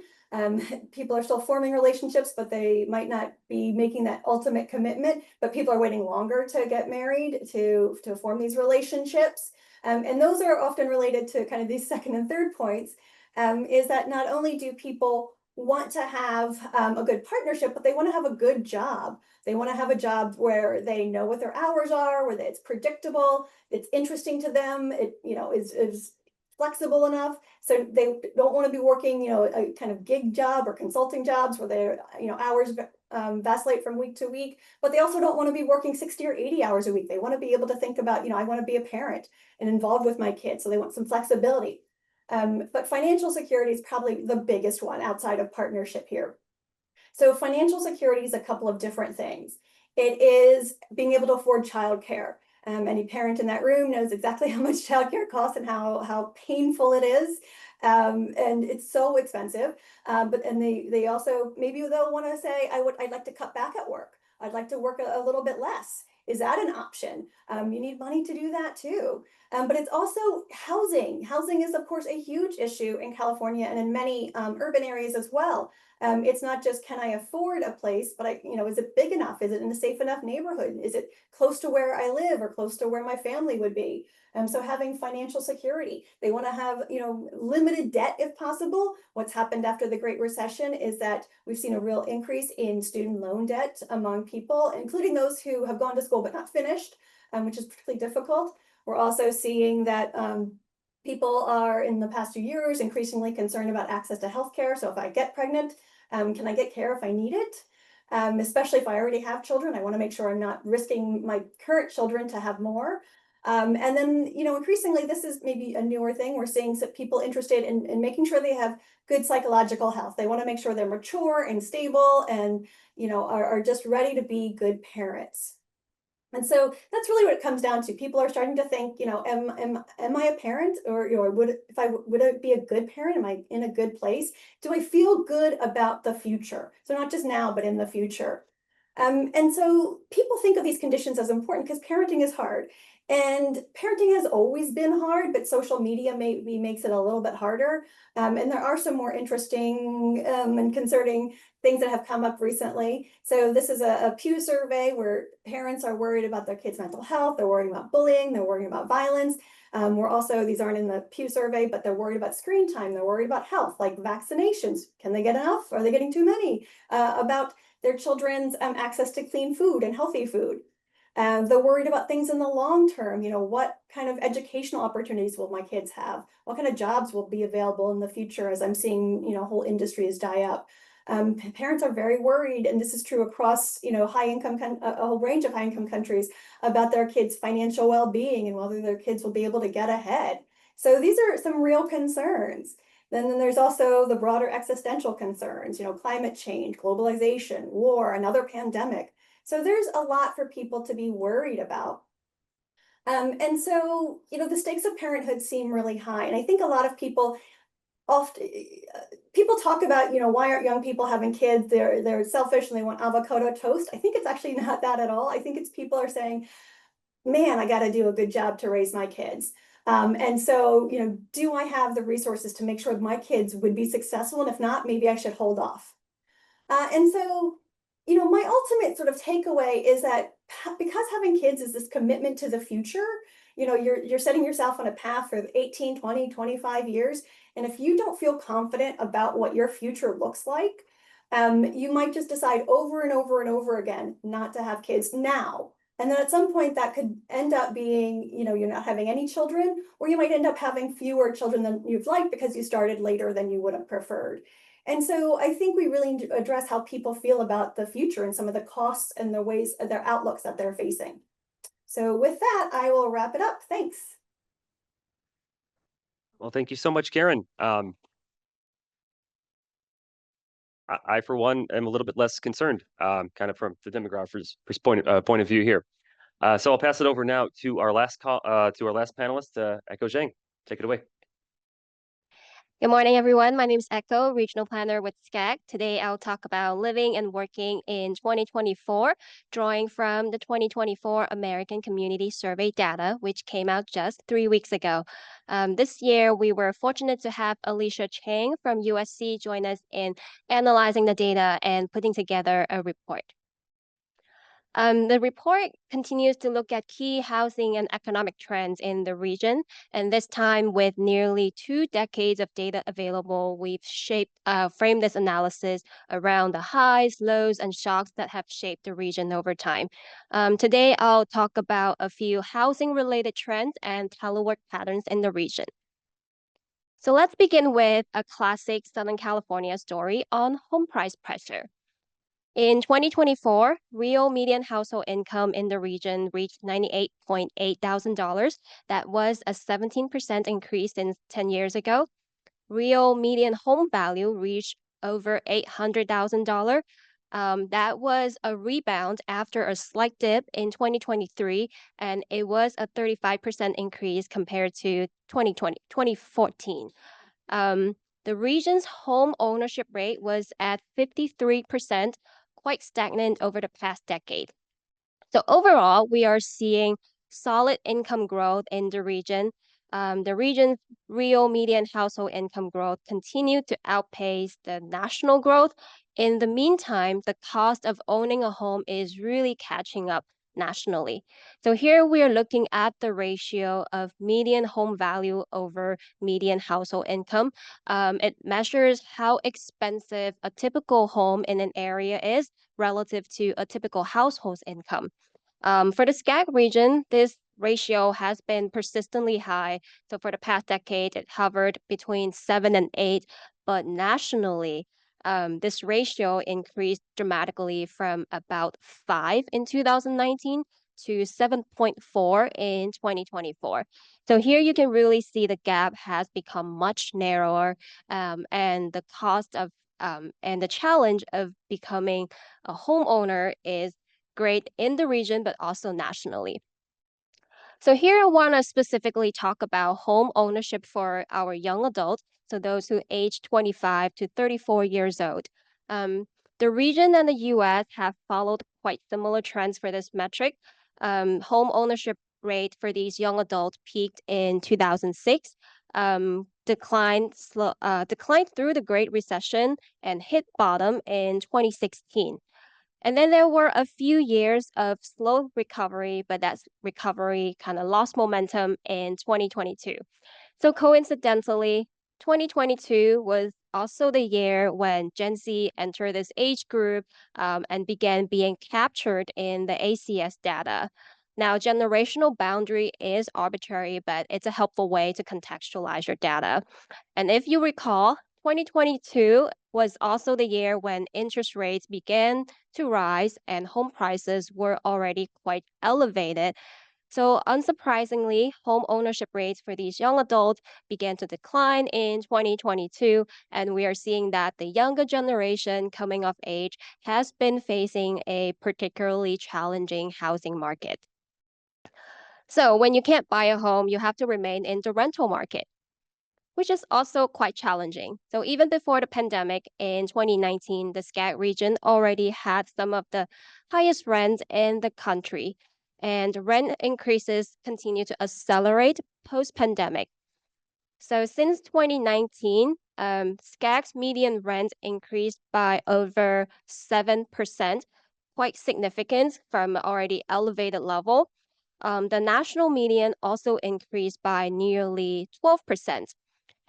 H: People are still forming relationships, but they might not be making that ultimate commitment, but people are waiting longer to get married, to form these relationships. And those are often related to kind of these second and third points, is that not only do people want to have a good partnership, but they want to have a good job. They want to have a job where they know what their hours are, where it's predictable, it's interesting to them, it, you know, is flexible enough. So they don't want to be working, you know, a kind of gig job or consulting jobs where their, you know, hours vacillate from week to week, but they also don't want to be working 60 or 80 hours a week. They want to be able to think about, you know, I want to be a parent and involved with my kids. So they want some flexibility. But financial security is probably the biggest one outside of partnership here. So financial security is a couple of different things. It is being able to afford childcare. Any parent in that room knows exactly how much childcare costs and how painful it is. And it's so expensive. But they also, maybe they'll want to say, I'd like to cut back at work. I'd like to work a little bit less. Is that an option? You need money to do that too. But it's also housing. Housing is, of course, a huge issue in California and in many urban areas as well. It's not just, can I afford a place, but you know, is it big enough? Is it in a safe enough neighborhood? Is it close to where I live or close to where my family would be? So having financial security, they want to have, you know, limited debt if possible. What's happened after the Great Recession is that we've seen a real increase in student loan debt among people, including those who have gone to school but not finished, which is particularly difficult. We're also seeing that people are in the past 2 years increasingly concerned about access to healthcare. So if I get pregnant, can I get care if I need it? Especially if I already have children, I want to make sure I'm not risking my current children to have more. And then, increasingly, this is maybe a newer thing. We're seeing some people interested in making sure they have good psychological health. They want to make sure they're mature and stable and, are just ready to be good parents. And so that's really what it comes down to. People are starting to think, am I a parent, or would it be a good parent? Am I in a good place? Do I feel good about the future? So not just now, but in the future. And so people think of these conditions as important because parenting is hard. And parenting has always been hard, but social media maybe makes it a little bit harder. And there are some more interesting and concerning things that have come up recently. So this is a Pew survey where parents are worried about their kids' mental health. They're worried about bullying. They're worried about violence. These aren't in the Pew survey, but they're worried about screen time. They're worried about health, like vaccinations. Can they get enough? Are they getting too many? About their children's access to clean food and healthy food. They're worried about things in the long term. What kind of educational opportunities will my kids have? What kind of jobs will be available in the future as I'm seeing, whole industries die up? Parents are very worried, and this is true across, a whole range of high-income countries, about their kids' financial well-being and whether their kids will be able to get ahead. So these are some real concerns. Then there's also the broader existential concerns, climate change, globalization, war, another pandemic. So there's a lot for people to be worried about. And so, the stakes of parenthood seem really high. And I think a lot of people people talk about, why aren't young people having kids? They're selfish and they want avocado toast. I think it's actually not that at all. I think it's people are saying, man, I got to do a good job to raise my kids. And so, do I have the resources to make sure my kids would be successful? And if not, maybe I should hold off. And so, my ultimate sort of takeaway is that because having kids is this commitment to the future, you're setting yourself on a path for 18, 20, 25 years. And if you don't feel confident about what your future looks like, you might just decide over and over and over again not to have kids now. And then at some point that could end up being, you're not having any children, or you might end up having fewer children than you've liked because you started later than you would have preferred. And so I think we really need to address how people feel about the future and some of the costs and the ways, their outlooks that they're facing. So with that, I will wrap it up. Thanks.
F: Well, thank you so much, Karen. I, for one, am a little bit less concerned, kind of from the demographer's point of view here. So I'll pass it over now to our last panelist, Echo Zhang. Take it away.
I: Good morning, everyone. My name is Echo, Regional Planner with SCAG. Today, I'll talk about living and working in 2024, drawing from the 2024 American Community Survey data, which came out just 3 weeks ago. This year, we were fortunate to have Alicia Chang from USC join us in analyzing the data and putting together a report. The report continues to look at key housing and economic trends in the region, and this time with nearly 2 decades of data available, we've framed this analysis around the highs, lows, and shocks that have shaped the region over time. Today, I'll talk about a few housing-related trends and telework patterns in the region. So let's begin with a classic Southern California story on home price pressure. In 2024, real median household income in the region reached $98.8 thousand. That was a 17% increase since 10 years ago. Real median home value reached over $800,000. That was a rebound after a slight dip in 2023, and it was a 35% increase compared to 2014. The region's home ownership rate was at 53%, quite stagnant over the past decade. So overall, we are seeing solid income growth in the region. The region's real median household income growth continued to outpace the national growth. In the meantime, the cost of owning a home is really catching up nationally. So here we are looking at the ratio of median home value over median household income. It measures how expensive a typical home in an area is relative to a typical household's income. For the SCAG region, this ratio has been persistently high. So for the past decade, it hovered between 7 and 8, but nationally, this ratio increased dramatically from about 5 in 2019 to 7.4 in 2024. So here you can really see the gap has become much narrower, and the cost of and the challenge of becoming a homeowner is great in the region, but also nationally. So here I want to specifically talk about home ownership for our young adults, so those who age 25 to 34 years old. The region and the US have followed quite similar trends for this metric. Home ownership rate for these young adults peaked in 2006, declined through the Great Recession, and hit bottom in 2016. And then there were a few years of slow recovery, but that recovery kind of lost momentum in 2022. So coincidentally, 2022 was also the year when Gen Z entered this age group, and began being captured in the ACS data. Now, generational boundary is arbitrary, but it's a helpful way to contextualize your data. And if you recall, 2022 was also the year when interest rates began to rise and home prices were already quite elevated. So, unsurprisingly, home ownership rates for these young adults began to decline in 2022, and we are seeing that the younger generation coming of age has been facing a particularly challenging housing market. So, when you can't buy a home, you have to remain in the rental market, which is also quite challenging. So even before the pandemic in 2019, the SCAG region already had some of the highest rents in the country, and rent increases continue to accelerate post-pandemic. So since 2019, SCAG's median rent increased by over 7%, quite significant from an already elevated level. The national median also increased by nearly 12%.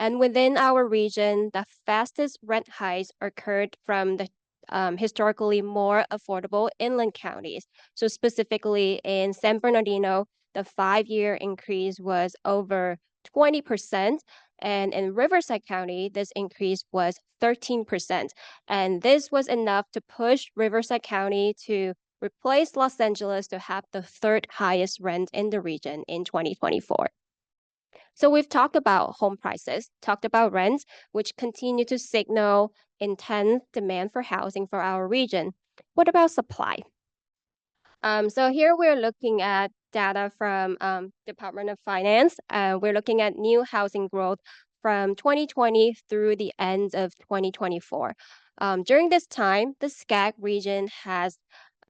I: And within our region, the fastest rent hikes occurred from the historically more affordable inland counties. So specifically in San Bernardino, the 5-year increase was over 20%. And in Riverside County, this increase was 13%. And this was enough to push Riverside County to replace Los Angeles to have the third highest rent in the region in 2024. So we've talked about home prices, talked about rents, which continue to signal intense demand for housing for our region. What about supply? So here we're looking at data from Department of Finance. We're looking at new housing growth from 2020 through the end of 2024. During this time, the SCAG region has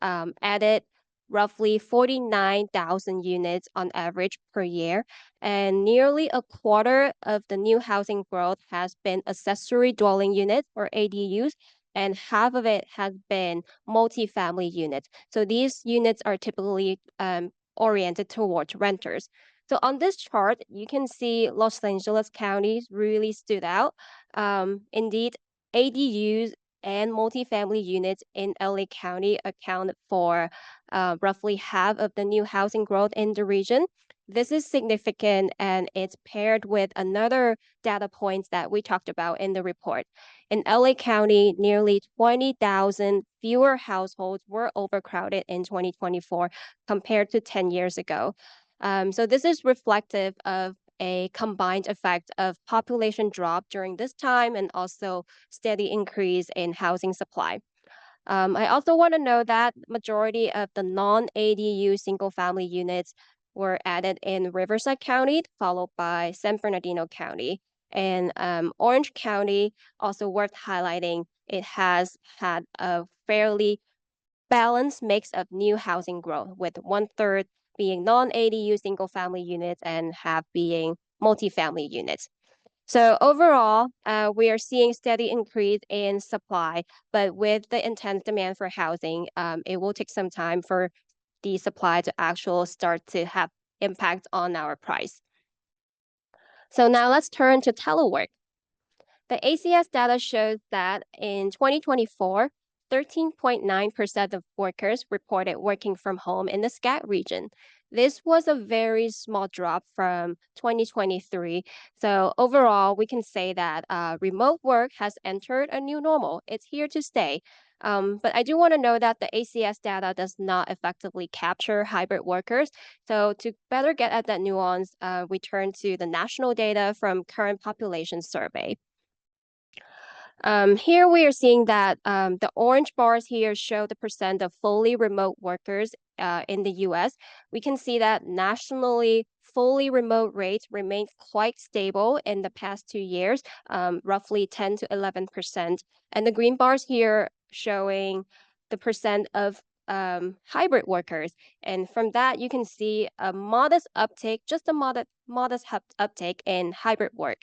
I: added roughly 49,000 units on average per year, and nearly a quarter of the new housing growth has been accessory dwelling units or ADUs, and half of it has been multifamily units. So these units are typically oriented towards renters. So on this chart, you can see Los Angeles counties really stood out. Indeed, ADUs and multifamily units in LA County account for roughly half of the new housing growth in the region. This is significant, and it's paired with another data points that we talked about in the report. In LA County, nearly 20,000 fewer households were overcrowded in 2024 compared to 10 years ago. So this is reflective of a combined effect of population drop during this time and also steady increase in housing supply. I also want to know that majority of the non-ADU single-family units were added in Riverside County, followed by San Bernardino County. And Orange County, also worth highlighting, it has had a fairly balanced mix of new housing growth, with 1/3 being non-ADU single-family units and half being multifamily units. So overall, we are seeing steady increase in supply, but with the intense demand for housing, it will take some time for the supply to actually start to have impact on our price. So now let's turn to telework. The ACS data shows that in 2024, 13.9% of workers reported working from home in the SCAG region. This was a very small drop from 2023. So overall, we can say that remote work has entered a new normal. It's here to stay. But I do want to know that the ACS data does not effectively capture hybrid workers. So to better get at that nuance, we turn to the national data from current population survey. Here we are seeing that the orange bars here show the percent of fully remote workers in the US. We can see that nationally, fully remote rates remained quite stable in the past 2 years, roughly 10 to 11%. And the green bars here showing the percent of hybrid workers. And from that, you can see a modest uptake, just a modest uptake in hybrid work.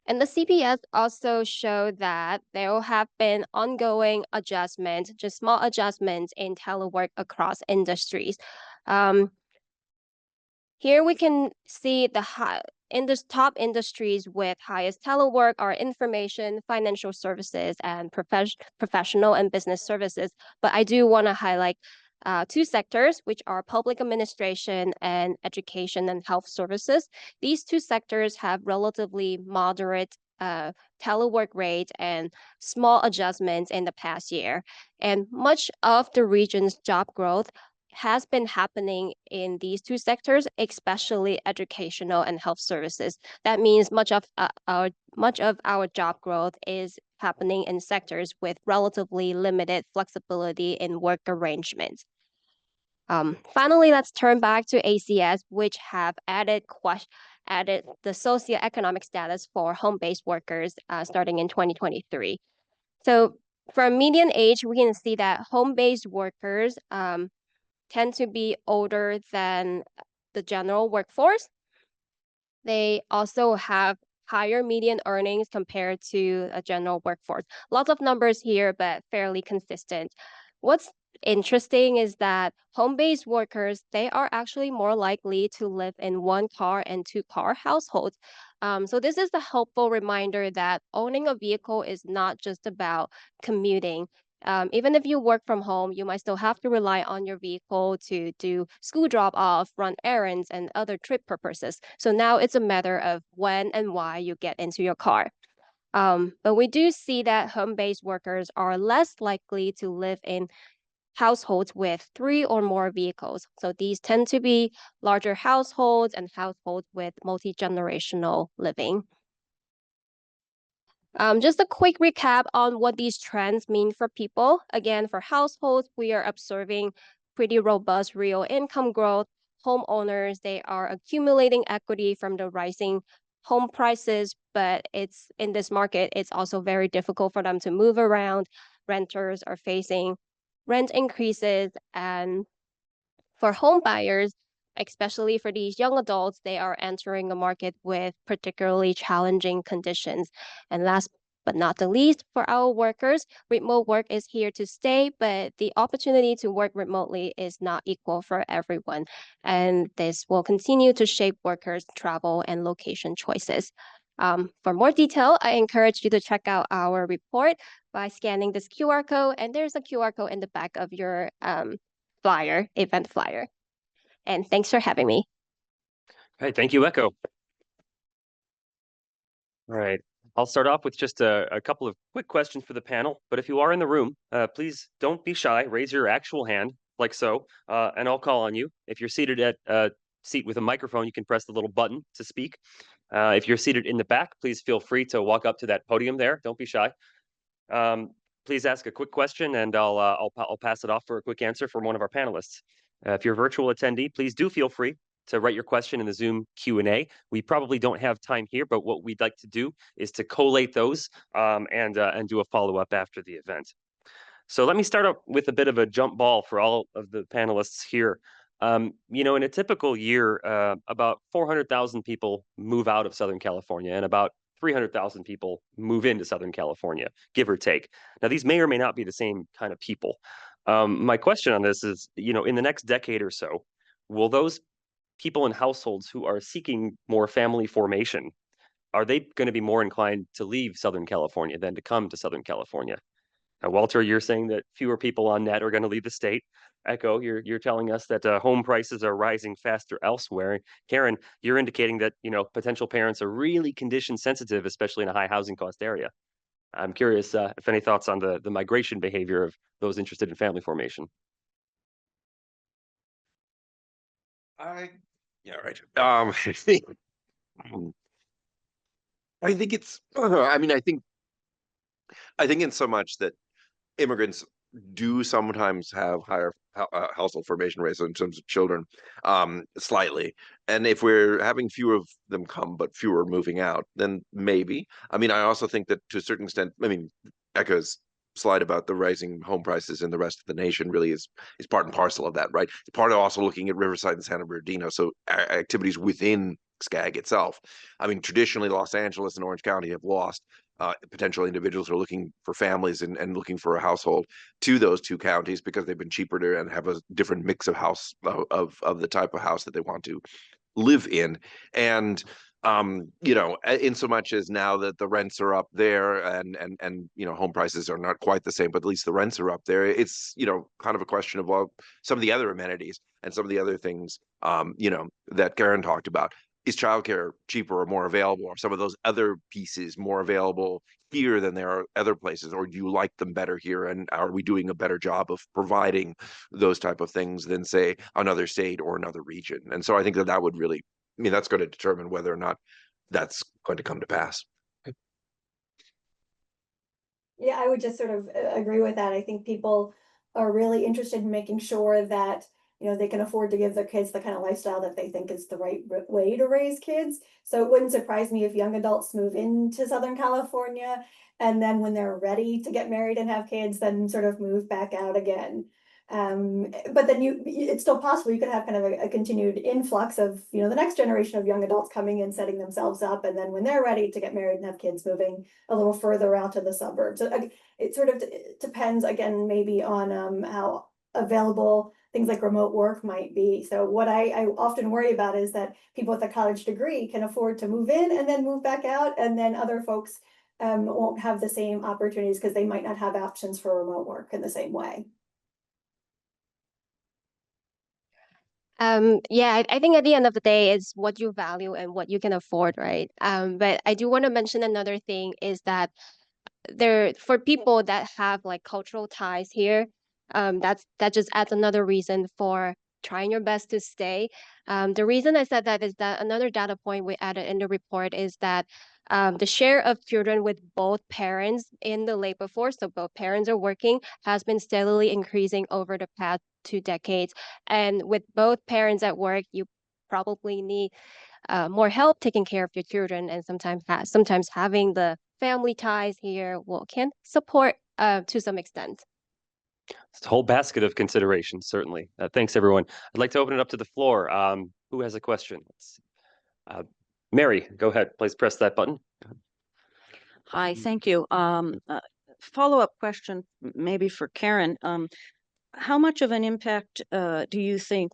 I: And the CPS also showed that there will have been ongoing adjustments, just small adjustments in telework across industries. Here we can see the top industries with highest telework are information, financial services, and professional and business services. But I do want to highlight two sectors, which are public administration and education and health services. These two sectors have relatively moderate telework rates and small adjustments in the past year. And much of the region's job growth has been happening in these two sectors, especially educational and health services. That means much of our job growth is happening in sectors with relatively limited flexibility in work arrangements. Finally, let's turn back to ACS, which have added the socioeconomic status for home-based workers starting in 2023. So from median age, we can see that home-based workers tend to be older than the general workforce. They also have higher median earnings compared to a general workforce. Lots of numbers here, but fairly consistent. What's interesting is that home-based workers, they are actually more likely to live in one car and two car households. So this is a helpful reminder that owning a vehicle is not just about commuting. Even if you work from home, you might still have to rely on your vehicle to do school drop-off, run errands, and other trip purposes. So now it's a matter of when and why you get into your car. But we do see that home-based workers are less likely to live in households with 3 or more vehicles. So these tend to be larger households and households with multi-generational living. Just a quick recap on what these trends mean for people. Again, for households, we are observing pretty robust real income growth. Homeowners, they are accumulating equity from the rising home prices, but it's in this market, it's also very difficult for them to move around. Renters are facing rent increases, and for home buyers, especially for these young adults, they are entering a market with particularly challenging conditions. And last but not the least, for our workers, remote work is here to stay, but the opportunity to work remotely is not equal for everyone. And this will continue to shape workers' travel and location choices. For more detail, I encourage you to check out our report by scanning this QR code, and there's a QR code in the back of your event flyer. And thanks for having me.
F: Hey, thank you, Echo. All right, I'll start off with just a couple of quick questions for the panel, but if you are in the room, please don't be shy, raise your actual hand, like so, and I'll call on you. If you're seated at a seat with a microphone, you can press the little button to speak. If you're seated in the back, please feel free to walk up to that podium there, don't be shy. Please ask a quick question, and I'll pass it off for a quick answer from one of our panelists. If you're a virtual attendee, please do feel free to write your question in the Zoom Q&A. We probably don't have time here, but what we'd like to do is to collate those and do a follow-up after the event. So let me start up with a bit of a jump ball for all of the panelists here. You know, in a typical year, about 400,000 people move out of Southern California, and about 300,000 people move into Southern California, give or take. Now, these may or may not be the same kind of people. My question on this is, you know, in the next decade or so, will those people in households who are seeking more family formation, are they going to be more inclined to leave Southern California than to come to Southern California? Now, Walter, you're saying that fewer people on net are going to leave the state. Echo, you're telling us that home prices are rising faster elsewhere. Karen, you're indicating that, you know, potential parents are really condition sensitive, especially in a high housing cost area. I'm curious if any thoughts on the migration behavior of those interested in family formation.
G: Yeah, right. I think it's. I mean, I think in so much that immigrants do sometimes have higher household formation rates in terms of children, slightly. And if we're having fewer of them come, but fewer moving out, then maybe. I mean, I also think that to a certain extent, I mean, Echo's slide about the rising home prices in the rest of the nation really is part and parcel of that, right? It's part of also looking at Riverside and Santa Bernardino, so activities within SCAG itself. I mean, traditionally, Los Angeles and Orange County have lost potential individuals who are looking for families and looking for a household to those two counties because they've been cheaper to and have a different mix of house of the type of house that they want to live in. And you know, in so much as now that the rents are up there and you know, home prices are not quite the same, but at least the rents are up there, it's, you know, kind of a question of, well, some of the other amenities and some of the other things you know, that Karen talked about. Is childcare cheaper or more available? Are some of those other pieces more available here than there are other places? Or do you like them better here? And are we doing a better job of providing those type of things than, say, another state or another region? And so I think that that would really, I mean, that's going to determine whether or not that's going to come to pass.
H: Yeah, I would just sort of agree with that. I think people are really interested in making sure that, you know, they can afford to give their kids the kind of lifestyle that they think is the right way to raise kids. So it wouldn't surprise me if young adults move into Southern California and then when they're ready to get married and have kids, then sort of move back out again. But then it's still possible you could have kind of a continued influx of, you know, the next generation of young adults coming in, setting themselves up, and then when they're ready to get married and have kids, moving a little further out to the suburbs. So it sort of depends again, maybe on how available things like remote work might be. So what I often worry about is that people with a college degree can afford to move in and then move back out, and then other folks won't have the same opportunities because they might not have options for remote work in the same way.
I: Yeah, I think at the end of the day, it's what you value and what you can afford, right? But I do want to mention another thing is that for people that have like cultural ties here, that just adds another reason for trying your best to stay. The reason I said that is that another data point we added in the report is that the share of children with both parents in the labor force, so both parents are working, has been steadily increasing over the past 2 decades. And with both parents at work, you probably need more help taking care of your children, and sometimes having the family ties here can support to some extent.
F: It's a whole basket of considerations, certainly. Thanks, everyone. I'd like to open it up to the floor. Who has a question? Mary, go ahead. Please press that button.
J: Hi, thank you. Follow-up question, maybe for Karen. How much of an impact do you think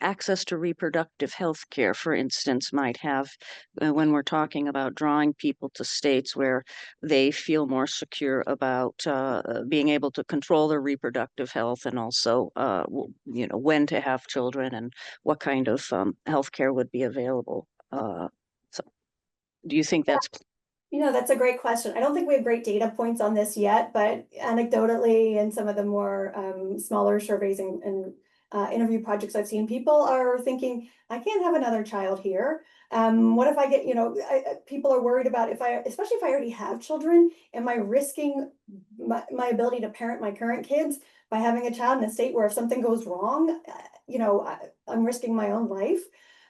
J: access to reproductive health care, for instance, might have when we're talking about drawing people to states where they feel more secure about being able to control their reproductive health, and also, you know, when to have children and what kind of health care would be available? So, do you think that's...
H: You know, that's a great question. I don't think we have great data points on this yet, but anecdotally, in some of the more smaller surveys and interview projects I've seen, people are thinking, I can't have another child here. What if I get, you know, people are worried about especially if I already have children, am I risking my ability to parent my current kids by having a child in a state where if something goes wrong, you know, I'm risking my own life.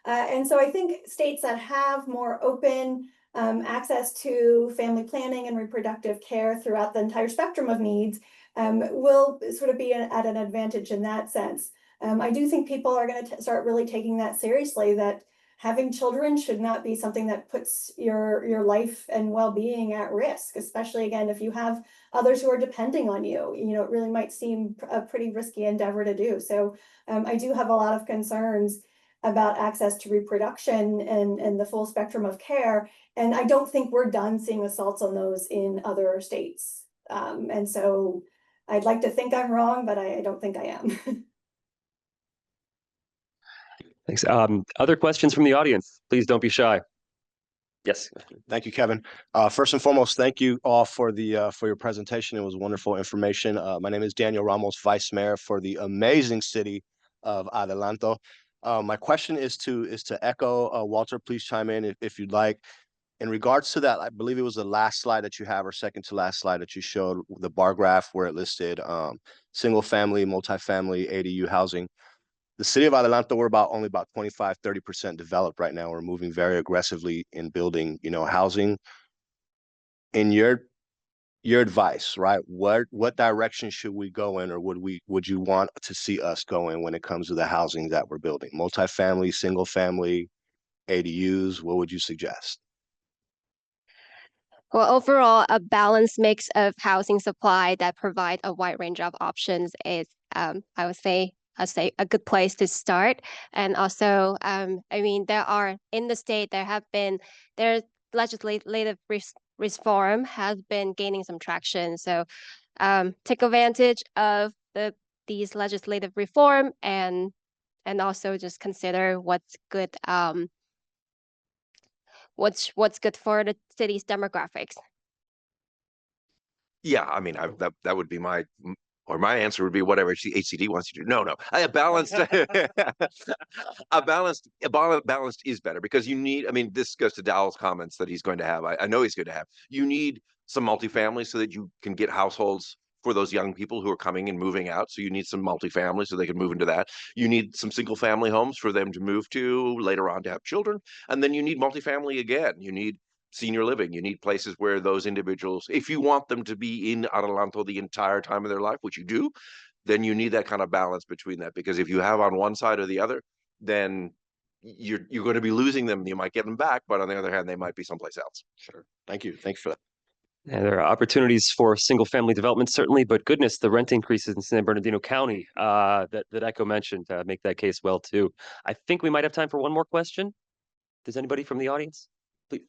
H: And so I think states that have more open access to family planning and reproductive care throughout the entire spectrum of needs will sort of be at an advantage in that sense. I do think people are going to start really taking that seriously, that having children should not be something that puts your life and well-being at risk, especially again, if you have others who are depending on you. You know, it really might seem a pretty risky endeavor to do. So I do have a lot of concerns about access to reproduction and the full spectrum of care. And I don't think we're done seeing assaults on those in other states. And so I'd like to think I'm wrong, but I don't think I am.
F: Thanks. Other questions from the audience? Please don't be shy. Yes.
K: Thank you, Kevin. First and foremost, thank you all for your presentation. It was wonderful information. My name is Daniel Ramos, Vice Mayor for the amazing city of Adelanto. My question is to echo Walter. Please chime in if you'd like. In regards to that, I believe it was the last slide that you have, or second to last slide that you showed, the bar graph where it listed single family, multifamily, ADU housing. The city of Adelanto, we're only about 25, 30% developed right now. We're moving very aggressively in building, housing. In your advice, right? What direction should we go in, or would you want to see us go in when it comes to the housing that we're building? Multifamily, single family, ADUs, what would you suggest?
I: Well, overall, a balanced mix of housing supply that provide a wide range of options is, I would say, a good place to start. And also, I mean, in the state, there's legislative reform has been gaining some traction. So, take advantage of these legislative reform and also just consider what's good what's good for the city's demographics.
G: Yeah, I mean, that would be my answer would be whatever HCD wants you to do. No, a balanced, balanced is better, because you need. I mean, this goes to Dowell's comments that he's going to have. I know he's going to have. You need some multifamily so that you can get households for those young people who are coming and moving out. So you need some multifamily so they can move into that. You need some single family homes for them to move to later on to have children, and then you need multifamily again. You need senior living. You need places where those individuals, if you want them to be in Adelanto the entire time of their life, which you do, then you need that kind of balance between that. Because if you have on one side or the other, then you're going to be losing them. You might get them back, but on the other hand, they might be someplace else.
K: Sure. Thank you. Thanks for that.
F: And there are opportunities for single family development, certainly, but goodness, the rent increases in San Bernardino County that Echo mentioned make that case well too. I think we might have time for one more question. Does anybody from the audience? Please.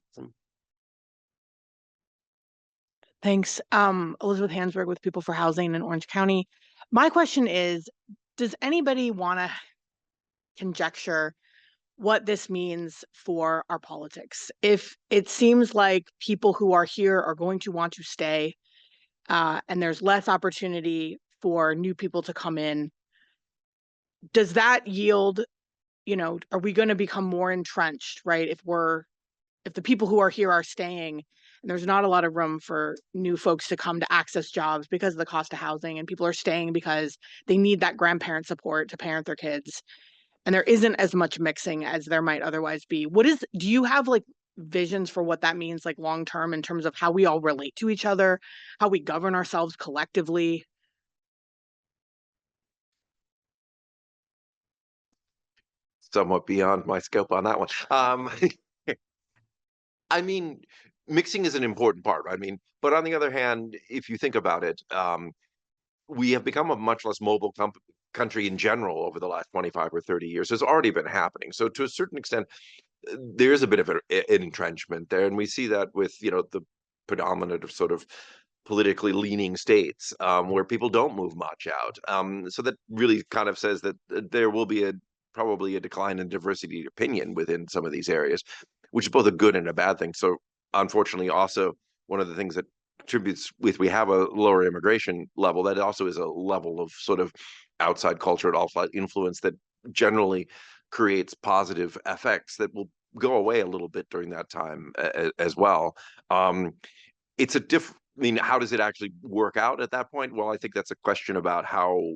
L: Thanks. Elizabeth Hansberg with People for Housing in Orange County. My question is, does anybody want to conjecture what this means for our politics? If it seems like people who are here are going to want to stay, and there's less opportunity for new people to come in, does that yield, are we going to become more entrenched, right? If the people who are here are staying, and there's not a lot of room for new folks to come to access jobs because of the cost of housing, and people are staying because they need that grandparent support to parent their kids, and there isn't as much mixing as there might otherwise be. Do you have like visions for what that means, like long term, in terms of how we all relate to each other, how we govern ourselves collectively?
G: Somewhat beyond my scope on that one. I mean, mixing is an important part. I mean, but on the other hand, if you think about it, we have become a much less mobile country in general over the last 25 or 30 years. It's already been happening. So to a certain extent, there's a bit of an entrenchment there. And we see that with, the predominant of sort of politically leaning states where people don't move much out. So that really kind of says that there will be probably a decline in diversity of opinion within some of these areas, which is both a good and a bad thing. So unfortunately, also one of the things that contributes with we have a lower immigration level, that also is a level of sort of outside culture and outside influence that generally creates positive effects that will go away a little bit during that time as well. It's I mean, how does it actually work out at that point? Well, I think that's a question about how,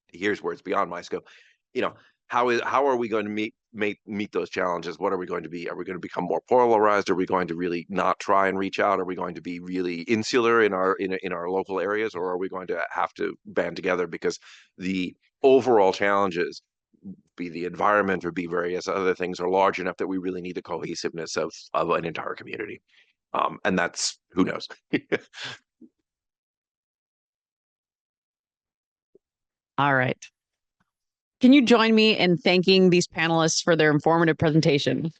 G: here's where it's beyond my scope. How are we going to meet those challenges? What are we going to be? Are we going to become more polarized? Are we going to really not try and reach out? Are we going to be really insular in our local areas, or are we going to have to band together because the overall challenges, be the environment or be various other things, are large enough that we really need the cohesiveness of an entire community? And that's, who knows?
E: All right. Can you join me in thanking these panelists for their informative presentation?